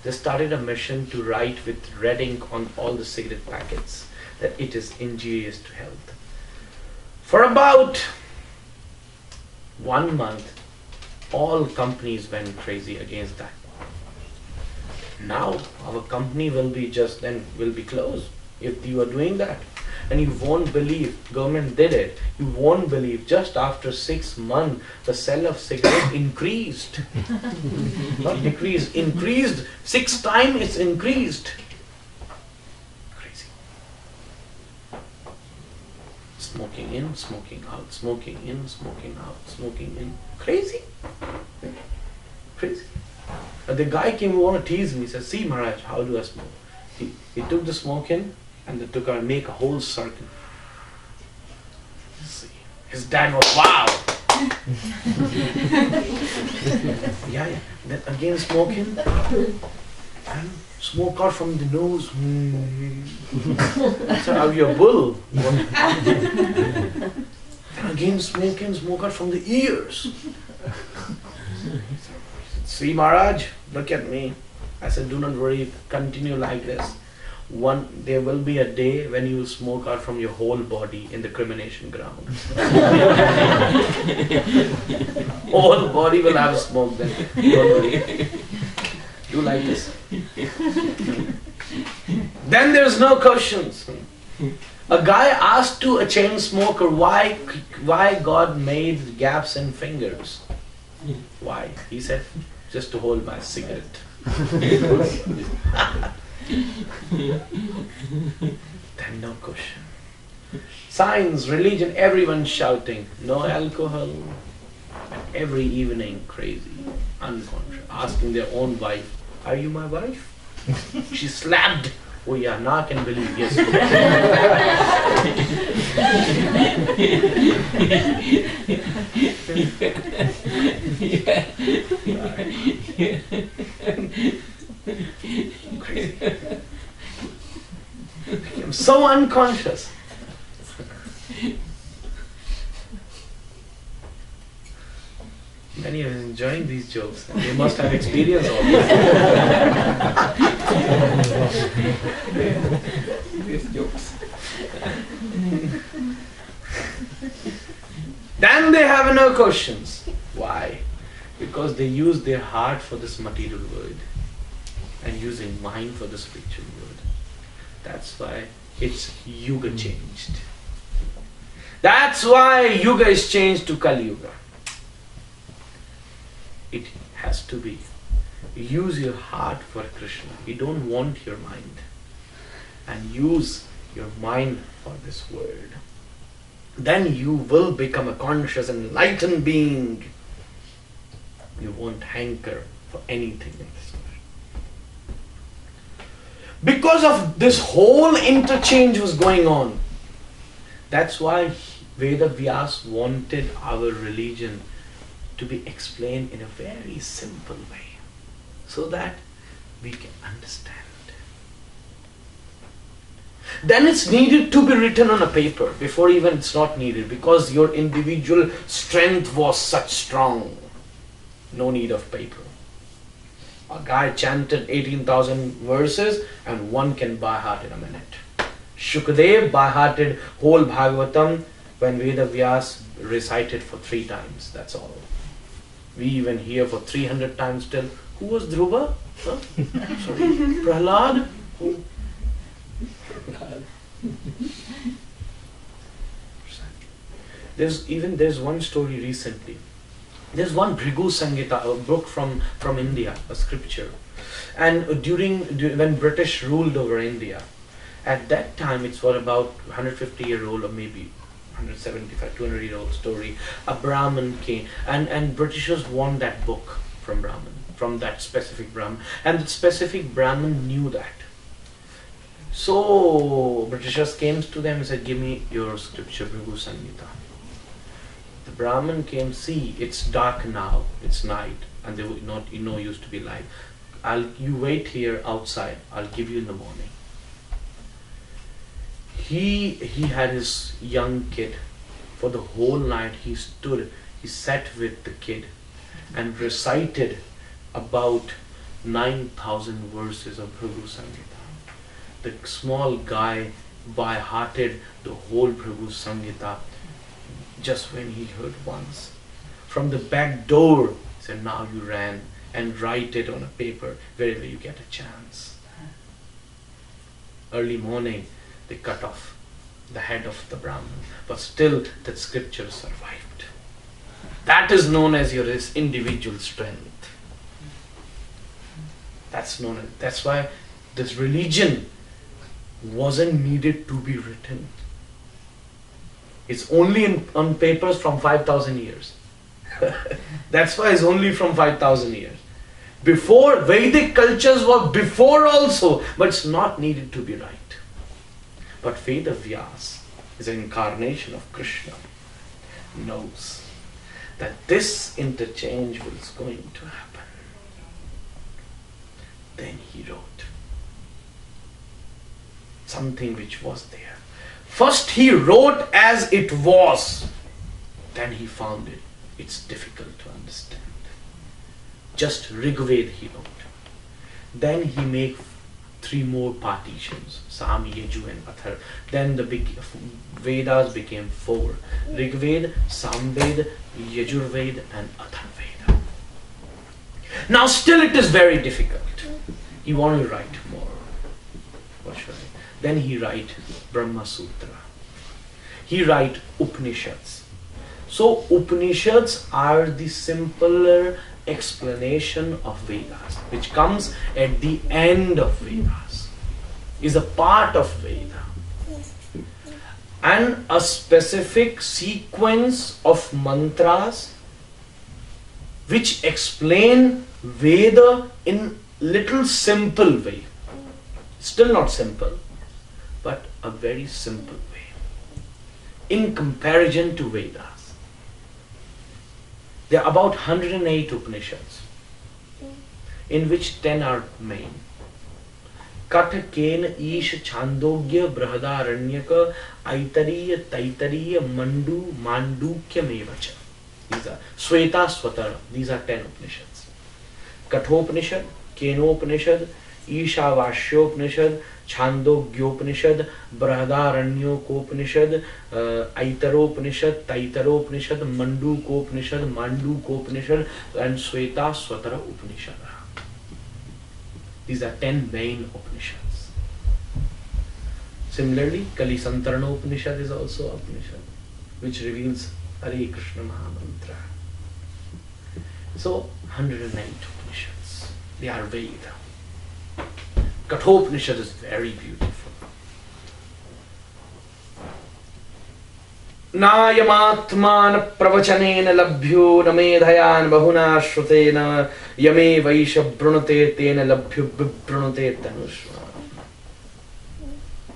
they started a mission to write with red ink on all the cigarette packets that it is injurious to health. For about 1 month, all companies went crazy against that. Now our company will be closed if you are doing that. and you won't believe, government did it, you won't believe, just after 6 months, the sale of cigarette increased. Not decreased, increased. 6 times it's increased. Crazy. Smoking in, smoking out, smoking in, smoking out, smoking in. Crazy. Crazy. The guy came over to tease me. He said, see Maharaj, how do I smoke? He took the smoke in and they took out, make a whole circle. See. His dad was, wow! yeah. Then again smoking. And smoke out from the nose. So are you a bull? And again smoking, smoke out from the ears. See Maharaj, look at me. I said, do not worry, continue like this. There will be a day when you will smoke out from your whole body in the cremation ground. Whole body will have smoke then. Don't worry. You like this? Then there's no questions. A guy asked to a chain smoker why God made gaps in fingers. Why? He said, just to hold my cigarette. Then no question. Science, religion, everyone shouting, no alcohol. And every evening, crazy, unconscious, asking their own wife, are you my wife? She slapped. Oh yeah, now I can believe, yes. Crazy. Became so unconscious. Many are enjoying these jokes. They must have experienced all this. These jokes. Then they have no questions. Why? Because they use their heart for this material world and using mind for the spiritual world. That's why its yuga changed. That's why yuga is changed to Kali Yuga. It has to be. Use your heart for Krishna. You don't want your mind. And use your mind for this world. Then you will become a conscious, enlightened being. You won't hanker for anything in this world. Because of this whole interchange was going on. That's why Veda Vyas wanted our religion to be explained in a very simple way, so that we can understand. Then it's needed to be written on a paper. Before even it's not needed, because your individual strength was such strong. No need of paper. A guy chanted 18,000 verses and one can by heart in a minute. Shukadev by hearted whole Bhagavatam when Veda Vyas recited for 3 times. That's all. We even hear for 300 times still. Who was Dhruva? Huh? Sorry. Prahlad? Who? There's one story recently. There's one Bhrigu Sangita, a book from India, a scripture. And when British ruled over India, at that time it's for about 150-year-old or maybe 175, 200-year-old story. A Brahmin came and Britishers won that book from Brahmin, from that specific Brahmin. And the specific Brahmin knew that. So Britishers came to them and said, give me your scripture, Bhrigu Sangita. The Brahmin came, see, it's dark now, it's night, and there would not, used to be light. You wait here outside, I'll give you in the morning. He had his young kid. For the whole night he sat with the kid and recited about 9,000 verses of Bhrigu Sangita. The small guy by-hearted the whole Bhrigu Sangita just when he heard once. From the back door, he said, now you ran and write it on a paper wherever you get a chance. Early morning, they cut off the head of the Brahman, but still that scripture survived. That is known as your individual strength. That's why this religion wasn't needed to be written. It's only on papers from 5,000 years. That's why it's only from 5,000 years. Before, Vedic cultures were before also, but it's not needed to be right. But Veda Vyas is an incarnation of Krishna, knows that this interchange was going to happen. Then he wrote something which was there. First he wrote as it was, then he found it's difficult to understand. Just Rig Veda he wrote. Then he made 3 more partitions, Sam, Yaju and Atharva. Then the Vedas became 4. Rig Veda, Sam Veda, Yajur Veda and Atharva Veda. Now still it is very difficult. He wanted to write more. What should I? Then he write Brahma Sutra. He write Upanishads. So Upanishads are the simpler explanation of Vedas, which comes at the end of Vedas, is a part of Veda, and a specific sequence of mantras which explain Veda in little simple way. Still not simple, but a very simple way in comparison to Vedas. There are about 108 Upanishads, in which 10 are main. Katha, Kena, Isha, Chandogya, Brahadaranyaka, Aitariya, Taitariya, Mandu, Mandukya, Mevacha. These are Sweta, Swatara. These are 10 Upanishads. Kathopanishad, Kenopanishad, Ishavasyopanishad, Chandogyopanishad, Brahadaranyukopanishad, Aitaropanishad, Taitaropanishad, Mandukopanishad, Mandukopanishad, and Sweta Swatara Upanishad. These are 10 main Upanishads. Similarly, Kalisantarana Upanishad is also an Upanishad which reveals Hare Krishna Mahamantra. So, 109 Upanishads. They are Veda. Kathopanishad is very beautiful. Nayamatman pravachanena labhyo namedhayan bahuna shrutena yame vaisha brunate tena labhyo bibrunate tanusva.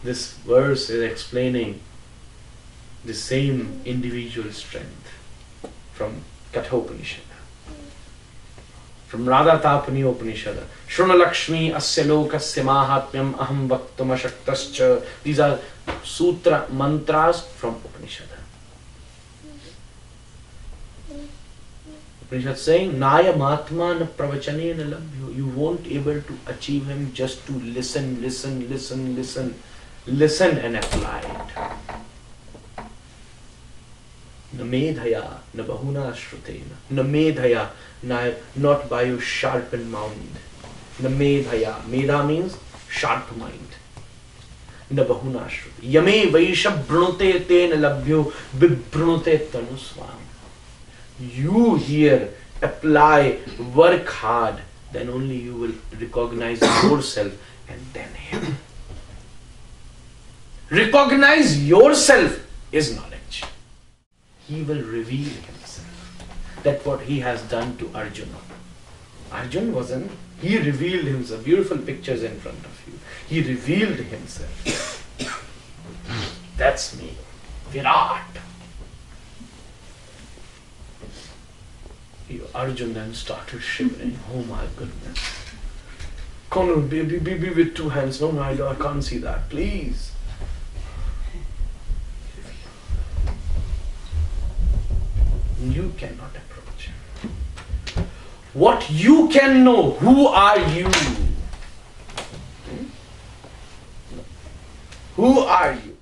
This verse is explaining the same individual strength from Kathopanishad. From Radha Tapani Upanishad, Shruna Lakshmi Asya Lokasya Mahatmyam Aham Vaktum Ashaktascha. These are sutra mantras from Upanishad. Upanishad saying, Naya Matma na pravachane na labhyo. You won't able to achieve him just to listen and apply it. Namedhaya na bahuna shrutena. Namedhaya, not by your sharpened mind. Namedhaya. Medha means sharp mind. Na bahuna shruti. Yame vaisha brunute tena labhyo bibrunute tanusvam. You here apply, work hard, then only you will recognize yourself and then him. Recognize yourself is knowledge. He will reveal himself. That's what he has done to Arjuna. Arjuna wasn't, he revealed himself. Beautiful pictures in front of you. He revealed himself. That's me. Virat. Arjuna then started shivering. Oh my goodness. Colonel, be with 2 hands. No, I can't see that. Please. You cannot approach him. What you can know, who are you? Who are you?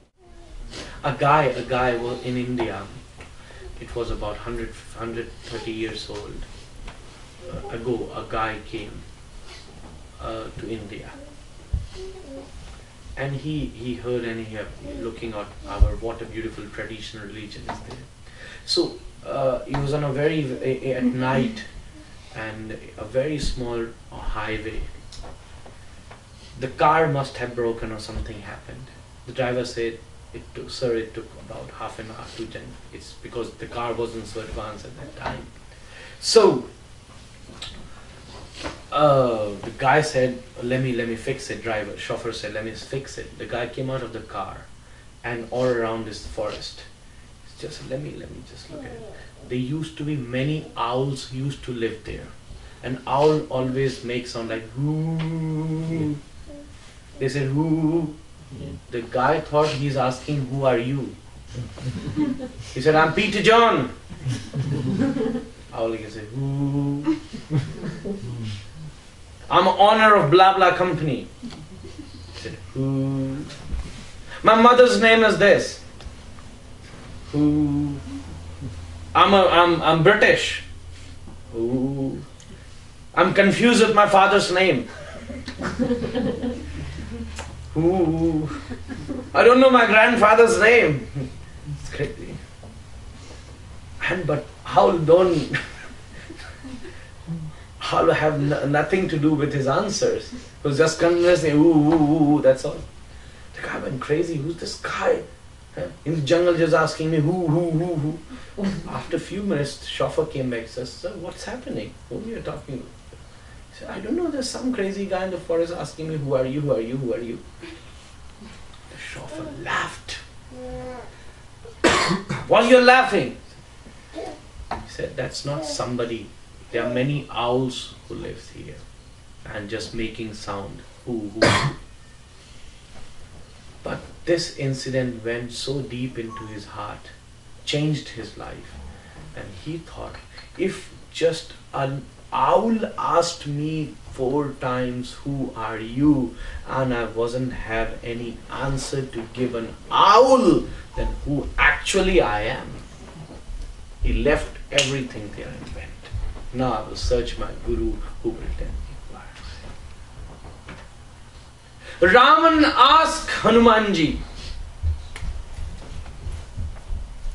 A guy was in India. It was about 130 years old ago. A guy came to India And he heard, and he looking at what a beautiful traditional religion is there. So he was on at night, and a very small highway. The car must have broken or something happened. The driver said, it took about half an hour to change. It's because the car wasn't so advanced at that time. So the guy said, let me fix it. Chauffeur said, let me fix it. The guy came out of the car, and all around is forest. It's just, let me just look at it. There used to be many owls used to live there. An owl always makes sound like whoo. They said whoo. The guy thought he's asking, who are you? He said, I'm Peter John. Owl said, whoo. I'm owner of blah blah company. He said, who? My mother's name is this. Who? I'm British. Who? I'm confused with my father's name. Who? I don't know my grandfather's name. It's crazy. But how have nothing to do with his answers. He was just continuously ooh, that's all. The guy went crazy. Who's this guy? In the jungle just asking me who. After a few minutes, the chauffeur came back and says, sir, what's happening? Whom are you talking about? He said, I don't know, there's some crazy guy in the forest asking me, who are you? The chauffeur laughed. Why are you laughing? He said, that's not somebody. There are many owls who live here and just making sound. Who. But this incident went so deep into his heart, changed his life. And he thought, if just an owl asked me 4 times, who are you? And I wasn't have any answer to give an owl, then who actually I am? He left everything there and went. Now I will search my guru who will tell me who I am. Raman asked Hanumanji.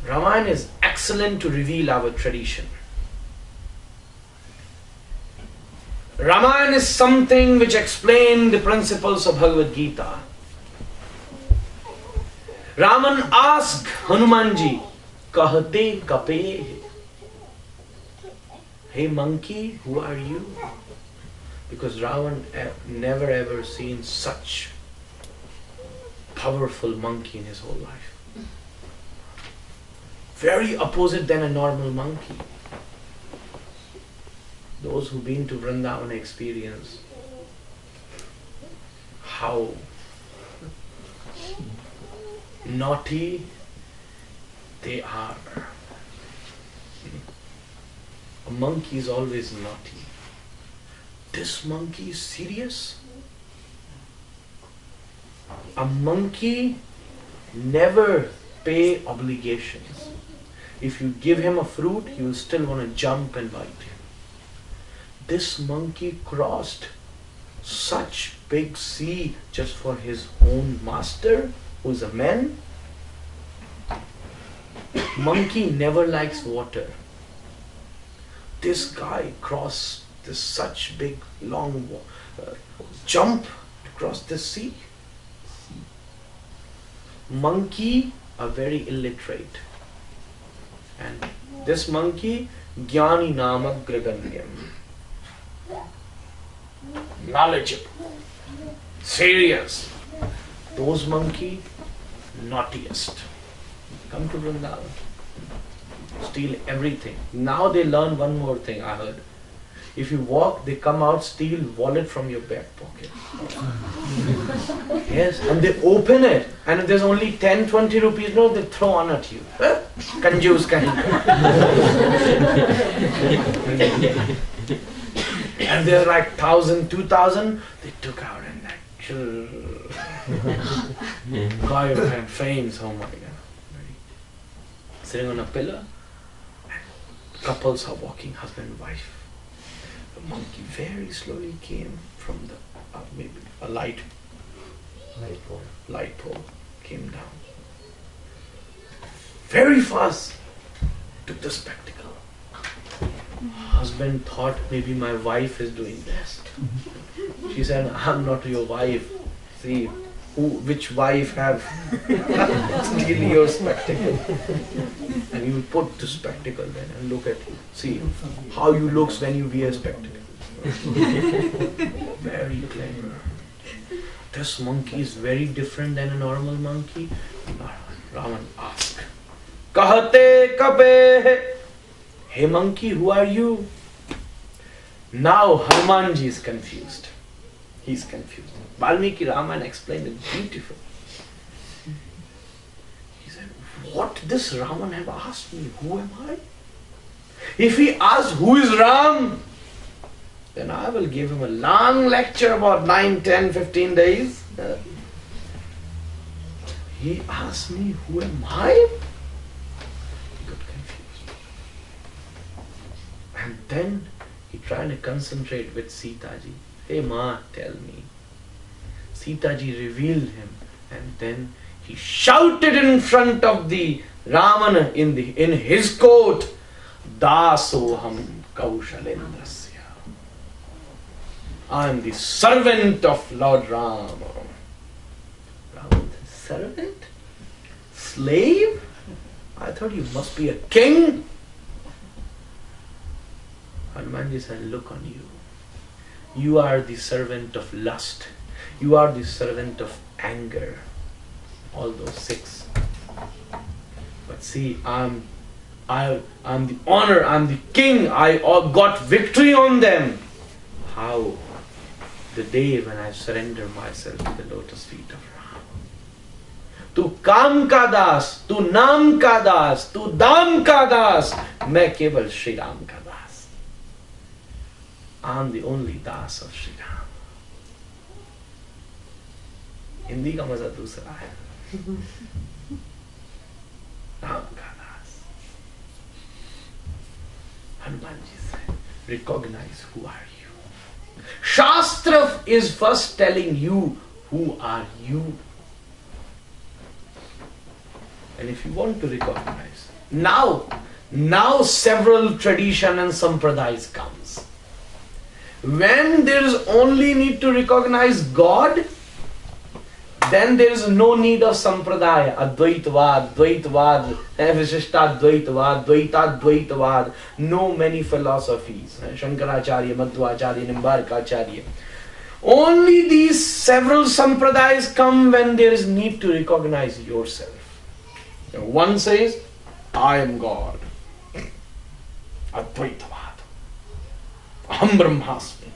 Ramayana is excellent to reveal our tradition. Ramayana is something which explains the principles of Bhagavad Gita. Raman asked Hanumanji, Kahate kape. Hey monkey, who are you? Because Ravan never ever seen such powerful monkey in his whole life. Very opposite than a normal monkey. Those who've been to Vrindavan experience how naughty they are. A monkey is always naughty. This monkey is serious. A monkey never pay obligations. If you give him a fruit, he will still want to jump and bite you. This monkey crossed such big sea just for his own master, who is a man. Monkey never likes water. This guy crossed this such big long jump to cross the sea. Monkey are very illiterate, and this monkey Gyani Namak Griganyam, knowledgeable, serious. Those monkey naughtiest. Come to Vrindavan, steal everything. Now they learn one more thing, I heard. If you walk, they come out, steal wallet from your back pocket. Yes, and they open it, and if there's only 10-20 rupees, no, they throw on at you. Kanjus kahin. And they're like 1,000, 2,000, they took out and like, guy and faints, oh my God. Sitting on a pillar, and couples are walking, husband and wife. The monkey very slowly came from the maybe a light Light pole came down. Very fast. Took the spectacle. Husband thought maybe my wife is doing best. She said, I'm not your wife. See, which wife have steal your spectacle? And you put the spectacle then and look at you. See how you looks when you wear spectacle. Very clever. This monkey is very different than a normal monkey. Ravan asked, Kahate kape. Hey monkey, who are you? Now Hanumanji is confused. He's confused. Valmiki Raman explained it beautifully. He said, what this Raman have asked me? Who am I? If he asks who is Ram, then I will give him a long lecture about 9, 10, 15 days. He asked me, who am I? He got confused. And then he tried to concentrate with Sita ji. Hey Ma, tell me. Sita ji revealed him, and then he shouted in front of the Raman in his court, Dasoham Kaushalendrasya. I am the servant of Lord Rama. Raman, servant? Slave? I thought you must be a king. Hanumanji said, look on you. You are the servant of lust. You are the servant of anger. All those 6. But see, I'm the honor, I'm the king. I got victory on them. How? The day when I surrender myself to the lotus feet of Ram. Tu kam ka das, tu naam ka das, tu dam ka das, main keval Shri Ram ka das. I'm the only das of Shri Ram. Hindi का मजा दूसरा है. Ram ka das. Hanumanji said, recognize who are you. Shastra is first telling you who are you. And if you want to recognize, now several tradition and sampradayas comes. When there is only need to recognize God, then there is no need of sampradaya, advaitavad, dvaitavad, vishishtadvaitavad, dvaitadvaitavad, no many philosophies, Shankaracharya, Madhvacharya, Nimbarkacharya. Only these several sampradayas come when there is need to recognize yourself. One says, I am God. Advaitavad. Aham Brahmasmi.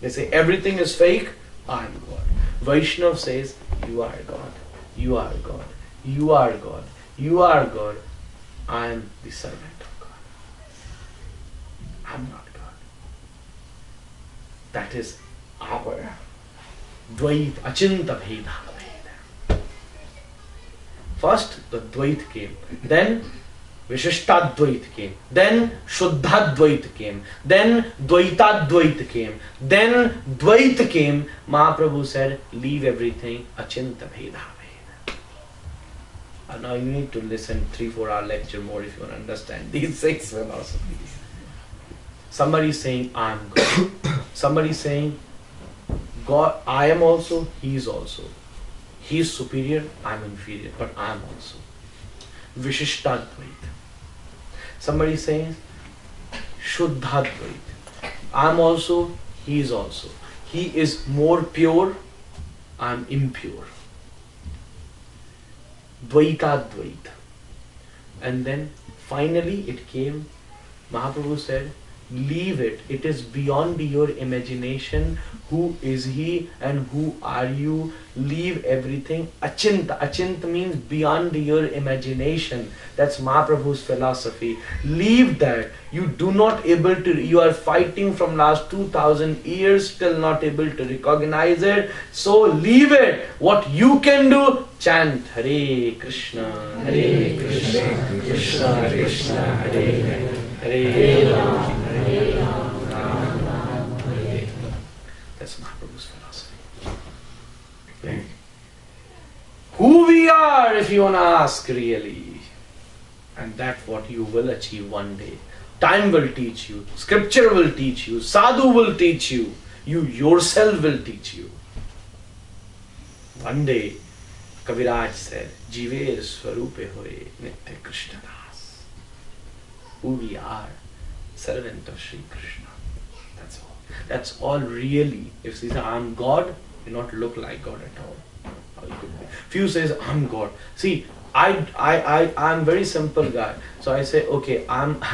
They say everything is fake, I am God. Vaishnav says, you are God, you are God, you are God, you are God. I am the servant of God. I am not God. That is our Dvait Achinta Bheda. First the Dvait came, then Vishishtadvait came, then Shuddhadvait came, then Dvaitadvait came, then Dvait came. Mahaprabhu said, leave everything, Achinta Bheda. And now you need to listen 3-4 hour lecture more if you want to understand these 6 philosophies. Somebody is saying, I am God. Somebody is saying, God, I am also, He is also. He is superior, I am inferior, but I am also. Vishishtadvait. Somebody says, Shuddhadvait. I am also, he is also. He is more pure, I am impure. Dvaitadvait. And then finally it came, Mahaprabhu said, leave it. It is beyond your imagination. Who is he and who are you? Leave everything. Achinta. Achinta means beyond your imagination. That's Mahaprabhu's philosophy. Leave that. You do not able to, you are fighting from last 2000 years, still not able to recognize it. So leave it. What you can do, chant Hare Krishna, Hare Krishna, Krishna Krishna, Hare Hare, Hare Rama, Hare Rama, Rama Rama, Hare Hare. That's Mahaprabhu's philosophy. who we are, if you want to ask really. And that's what you will achieve one day. Time will teach you, Scripture will teach you, Sadhu will teach you, you yourself will teach you. One day, Kaviraj said, Jive Swarupe Hoye Nitya Krishna Das. Who we are, servant of Sri Krishna. That's all. That's all really. If you say, I'm God, you not look like God at all. How you could be. Few says, I'm God. See, I'm very simple guy. So I say, okay,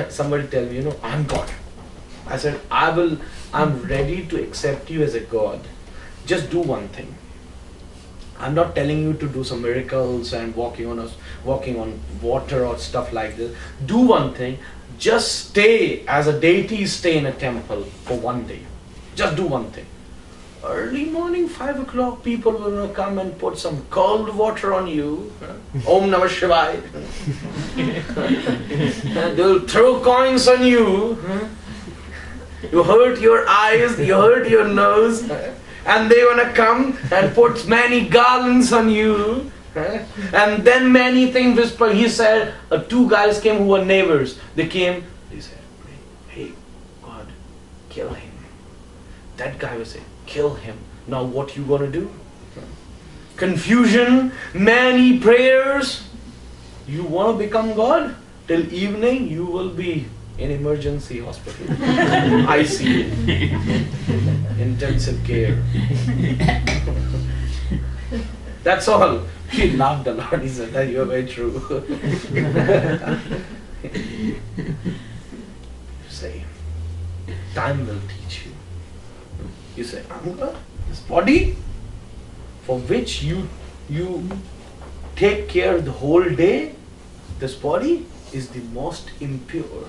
somebody tell me, I'm God. I said, I'm ready to accept you as a God. Just do one thing. I'm not telling you to do some miracles and walking on water or stuff like this. Do one thing. Just stay as a deity, stay in a temple for one day. Just do one thing. Early morning, 5 o'clock, people will come and put some cold water on you. Om Namah Shivaya. They'll throw coins on you. You hurt your eyes, you hurt your nose. And they want to come and put many garlands on you. And then many things whisper. He said, 2 guys came who were neighbors. They came, they said, hey, God, kill him. That guy was saying, kill him. Now what you gonna do? Confusion, many prayers. You want to become God? Till evening you will be in emergency hospital. ICU. Intensive care. That's all. He laughed a lot. He said that you are very true. Say, time will teach you. You say, I'm God. This body for which you take care the whole day, this body is the most impure.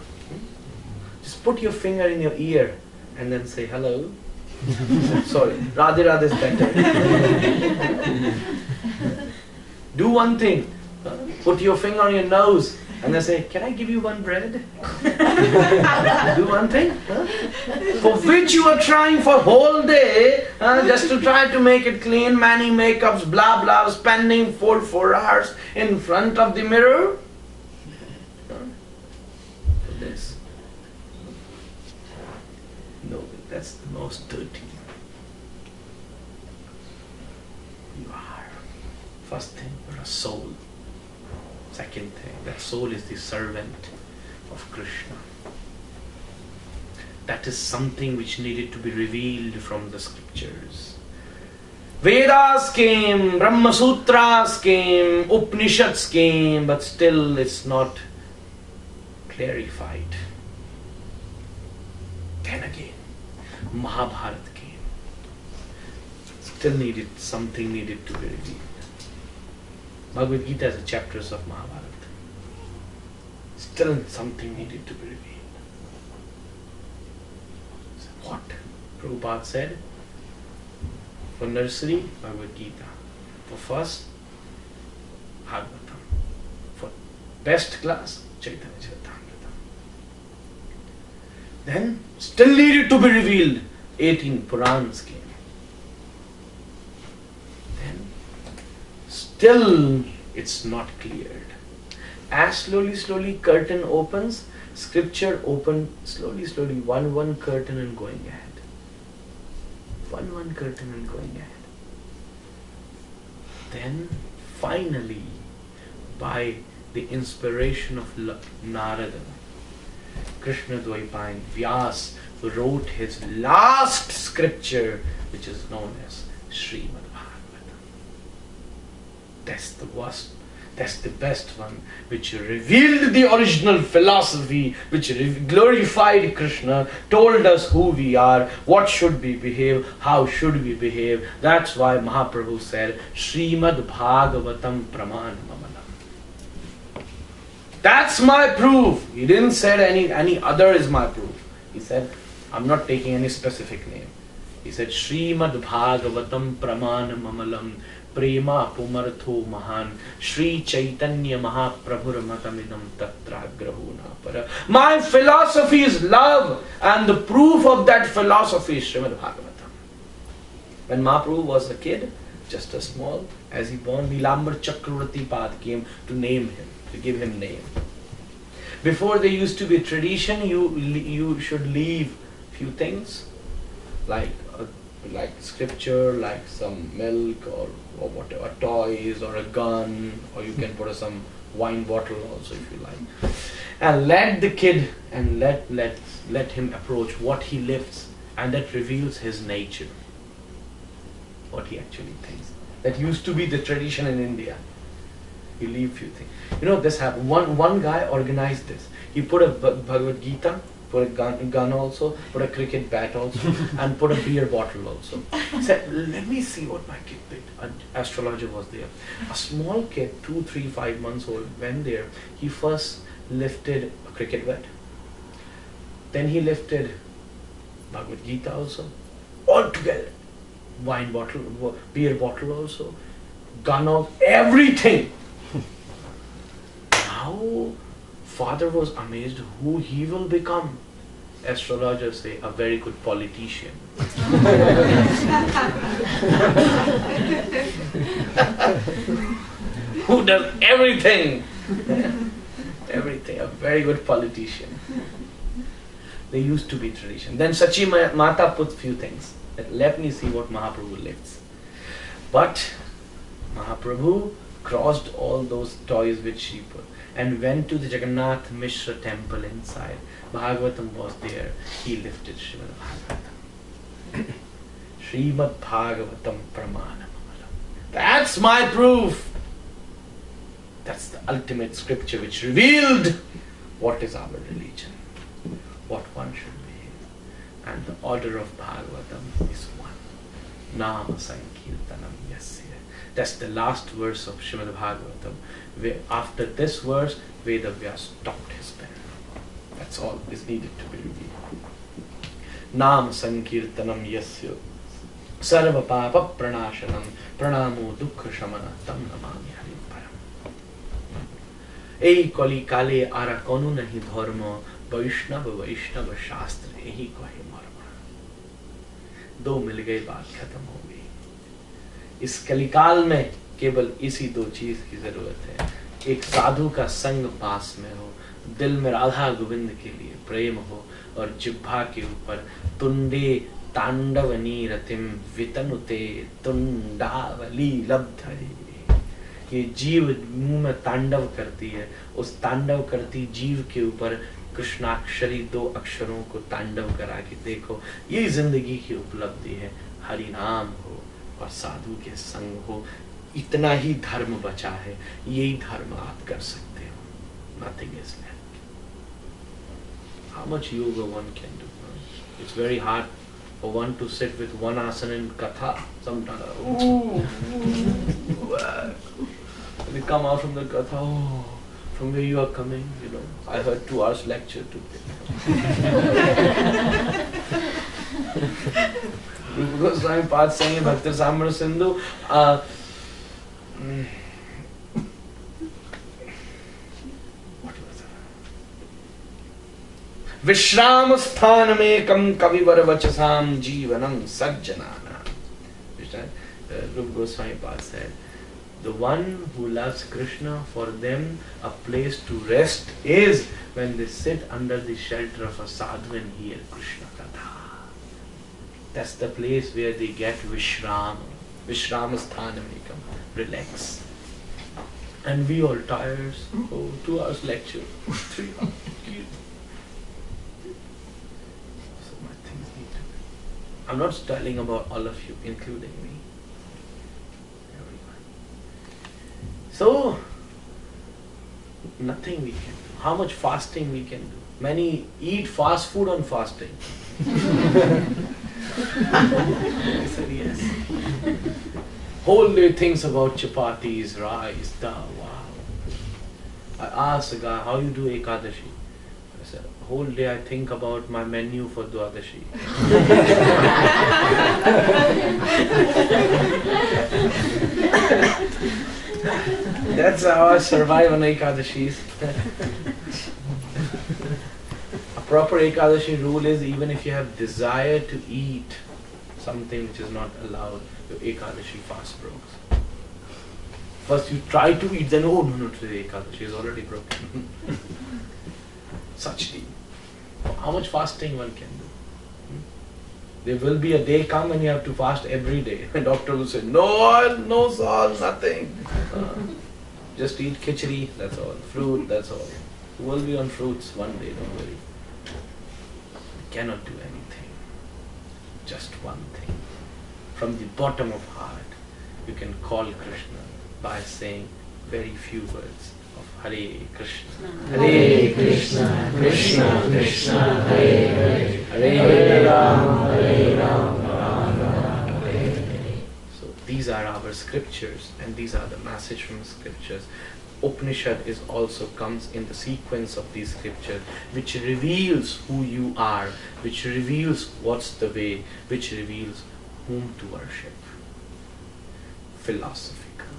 Just put your finger in your ear and then say hello. Sorry, Radhe Radhe is better. Do one thing. Put your finger on your nose and then say, can I give you one bread? Do one thing. For which you are trying for whole day, just to try to make it clean, many makeups, blah blah, spending 4 hours in front of the mirror. For this. No, that's the most dirty. You are. First thing, you're a soul. Second thing, that soul is the servant of Krishna. That is something which needed to be revealed from the scriptures. Vedas came, Brahma Sutras came, Upanishads came, but still it's not clarified. Then again, Mahabharata came. Still something needed to be revealed. Bhagavad Gita has chapters of Mahabharata. Still something needed to be revealed. So what? Prabhupada said, for nursery, Bhagavad Gita. For first, Bhagavatam. For best class, Chaitanya Charitamrita. Then, still needed to be revealed, 18 Purans came. Still, it's not cleared. As slowly curtain opens, scripture open slowly, one curtain and going ahead. One curtain and going ahead. Then, finally, by the inspiration of Narada, Krishna Dvaipayan Vyas wrote his last scripture, which is known as Srimad-Bhagavatam. That's the worst, that's the best one, which revealed the original philosophy, which glorified Krishna, told us who we are, what should we behave, how should we behave. That's why Mahaprabhu said, Srimad-Bhagavatam Pramanamamalam. That's my proof. He didn't say any other is my proof. He said, I'm not taking any specific name. He said, Srimad-Bhagavatam Pramanamamalam Prema Pumartho Mahan Shri Chaitanya Mahaprabhur Matamidam Tatra Grahuna Para. My philosophy is love, and the proof of that philosophy is Srimad-Bhagavatam. When Mahaprabhu was a kid, just a small, as he born, Nilambar Chakravarti Pad came to name him, to give him name. Before there used to be tradition, you should leave few things, like scripture, like some milk or whatever, toys or a gun, or you can put some wine bottle also if you like. And let the kid and let him approach what he lifts, and that reveals his nature, what he actually thinks. That used to be the tradition in India. You leave few things. You know, this happened. One guy organized this. He put a Bhagavad Gita, put a gun also, put a cricket bat also, and put a beer bottle also. He said, let me see what my kid did. An astrologer was there. A small kid, 2, 3, 5 months old, went there. He first lifted a cricket bat. Then he lifted Bhagavad Gita also. All together. Wine bottle, beer bottle also. Gun also. Everything. Now, father was amazed who he will become. Astrologers say a very good politician. Who does everything. Everything, a very good politician. There used to be tradition. Then Sachi Mata put few things. Let me see what Mahaprabhu lifts. But Mahaprabhu crossed all those toys which she put and went to the Jagannath Mishra temple inside. Bhagavatam was there. He lifted Srimad-Bhagavatam. Srimad-Bhagavatam Pramanam. That's my proof. That's the ultimate scripture which revealed what is our religion, what one should be. And the order of Bhagavatam is one. Nama Sankirtanam Yasya. That's the last verse of Srimad-Bhagavatam. Where after this verse, Vedavyas stopped his pen. That's all is needed to be revealed. Nama Sankirtanam Yasya Sarva Papa Pranashanam Pranamo Dukkha Shamana Tam Namami Harim Param. Ei Kali Kale Ara Konu Nahi Dharma Vaishnava Shastra Ehi Kahi Marma. दो मिल गए बात खत्म हो गई। इस कलिकाल में केवल इसी दो चीज की जरूरत है। एक साधु का संग पास में हो, दिल में राधा गोविंद के लिए प्रेम हो, और जिह्वा के ऊपर तुंडे तांडवनी रतिम वितनुते तुंडावली लब्धये। ये जीव मुंह में तांडव करती है, उस तांडव करती जीव के ऊपर कृष्णाक्षरी दो अक्षरों को तांडव करा के देखो। ये जिंदगी की उपलब्धि है। हरि नाम हो और साधु के संग हो, इतना ही धर्म बचा है। यही धर्म आप कर सकते हो। Nothing is left. How much yoga one can do? It's very hard for one to sit with one asana in katha. Sometimes, they come out from the katha. From where you are coming, you know. I heard 2 hours lecture today. Rupa Goswami Pad saying Bhakti Samara Sindhu. What was that? Vishram sthanamekam kavivar vachasam jivanam sajjanana. Rupa Goswami Pad said, the one who loves Krishna, for them a place to rest is when they sit under the shelter of a sadhu and hear Krishna Katha. That's the place where they get Vishram. Vishram sthanamekam. Relax. And we all tired. Oh, 2 hours lecture. 3 hours. So much things need to be. I'm not telling about all of you, including me. So, nothing we can do. How much fasting we can do? Many eat fast food on fasting. I said yes. Whole day thinks about chapatis, rice, dal, wow. I asked a guy, how you do Ekadashi? I said, whole day I think about my menu for Dwadashi. That's how I survive on Ekadashis. A proper Ekadashi rule is even if you have desire to eat something which is not allowed, your Ekadashi fast broke. First you try to eat, then oh no, today Ekadashi is already broken. Such deep. How much fasting one can do? There will be a day come and you have to fast every day. And doctor will say, no oil, no salt, nothing. Just eat khichdi, that's all. Fruit, that's all. You will be on fruits one day, don't worry. You cannot do anything. Just one thing. From the bottom of heart, you can call Krishna by saying very few words of Hare Krishna. Hare Krishna, Krishna Krishna, Hare Hare, Hare Ram, Hare Ram, Ram Ram, Hare Hare. So these are our scriptures, and these are the message from scriptures. Upanishad is also comes in the sequence of these scriptures, which reveals who you are, which reveals what's the way, which reveals whom to worship. Philosophical.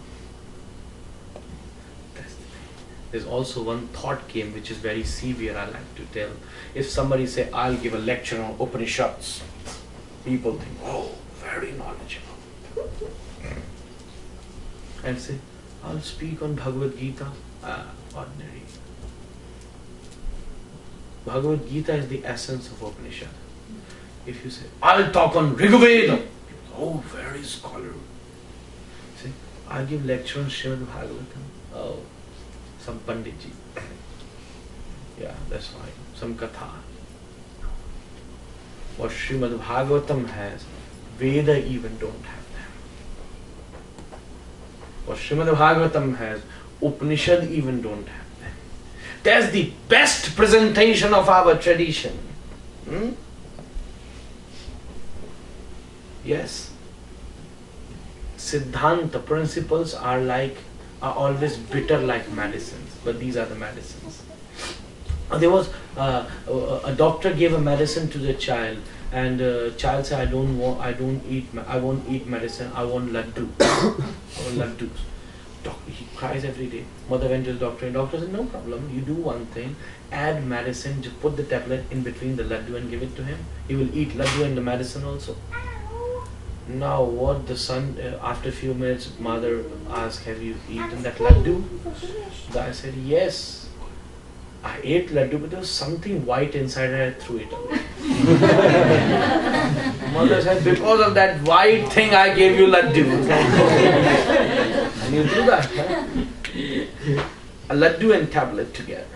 That's the thing. There's also one thought game which is very severe, I like to tell. If somebody say, I'll give a lecture on Upanishads, people think, oh, very knowledgeable. And say, I'll speak on Bhagavad Gita. Ordinary. Bhagavad Gita is the essence of Upanishad. If you say, I'll talk on Rigveda, oh, very scholarly. See, I'll give lecture on Srimad-Bhagavatam. Oh, some Panditji. Yeah, that's fine. Some Katha. What Srimad-Bhagavatam has, Veda even don't have. What Srimad-Bhagavatam has, Upanishad even don't have them. That's the best presentation of our tradition. Yes. Siddhanta principles are always bitter like medicines, but these are the medicines. There was a doctor gave a medicine to the child, and child said, I won't eat medicine, I want laddu. I want laddus. He cries every day. Mother went to the doctor, and doctor said, no problem, you do one thing, add medicine, just put the tablet in between the laddu and give it to him. He will eat laddu and the medicine also. Now what the son, after a few minutes, mother asked, have you eaten that laddu? The guy said, yes. I ate laddu, but there was something white inside and I threw it away. Mother said, because of that white thing I gave you laddu. And you do that, huh? A laddu and tablet together.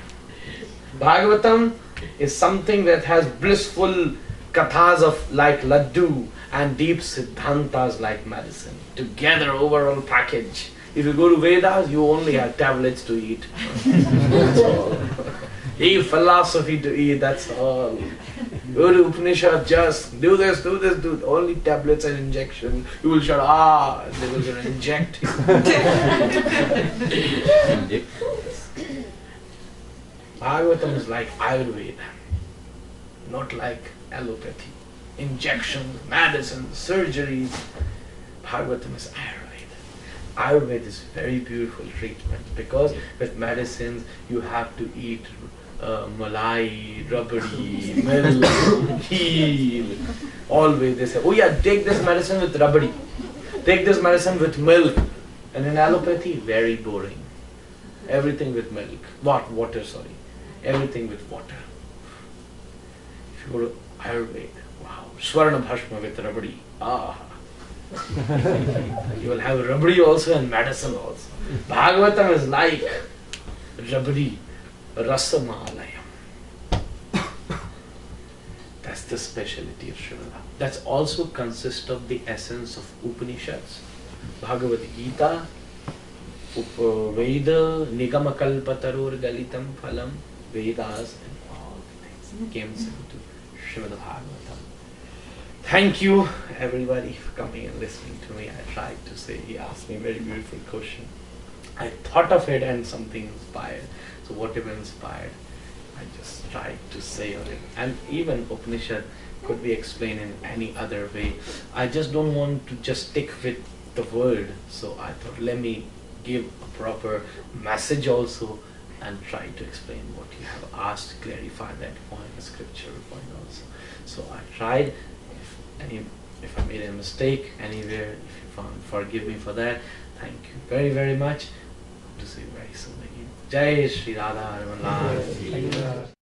Bhagavatam is something that has blissful kathas of like laddu and deep siddhantas like medicine. Together, overall package. If you go to Vedas, you only have tablets to eat. That's all. Eat philosophy to eat, that's all. Go to Upanishad, just do this, only tablets and injection. You will shout, they will gonna inject. Bhagavatam is like Ayurveda, not like allopathy. Injections, medicines, surgeries. Bhagavatam is Ayurveda. Ayurveda is very beautiful treatment, because with medicines you have to eat malai, rabdi, milk, ghee. Always they say, oh yeah, take this medicine with rabdi, take this medicine with milk. And in allopathy, very boring. Everything with milk. Water, sorry. Everything with water. If you go to Ayurveda, wow, Swarna Bhashma with rabdi. You will have rabdi also and medicine also. Bhagavatam is like rabdi, rasamalayam. That's the speciality of Srimad. That's also consists of the essence of Upanishads. Bhagavad Gita, Veda, Nigamakalpatarur Galitam Phalam, Vedas, and all the things came into Srimad-Bhagavatam. Thank you everybody for coming and listening to me. I tried to say, he asked me a very beautiful question. I thought of it and something inspired. So whatever inspired, I just tried to say on it. And even Upanishad could be explained in any other way. I just don't want to just stick with the word. So I thought, let me give a proper message also and try to explain what you have asked, clarify that point, the scriptural point also. So I tried. If any If I made a mistake anywhere, if you forgive me for that, thank you very, very much. Hope to see you very soon again. Jai Shri Radha Raman Lal.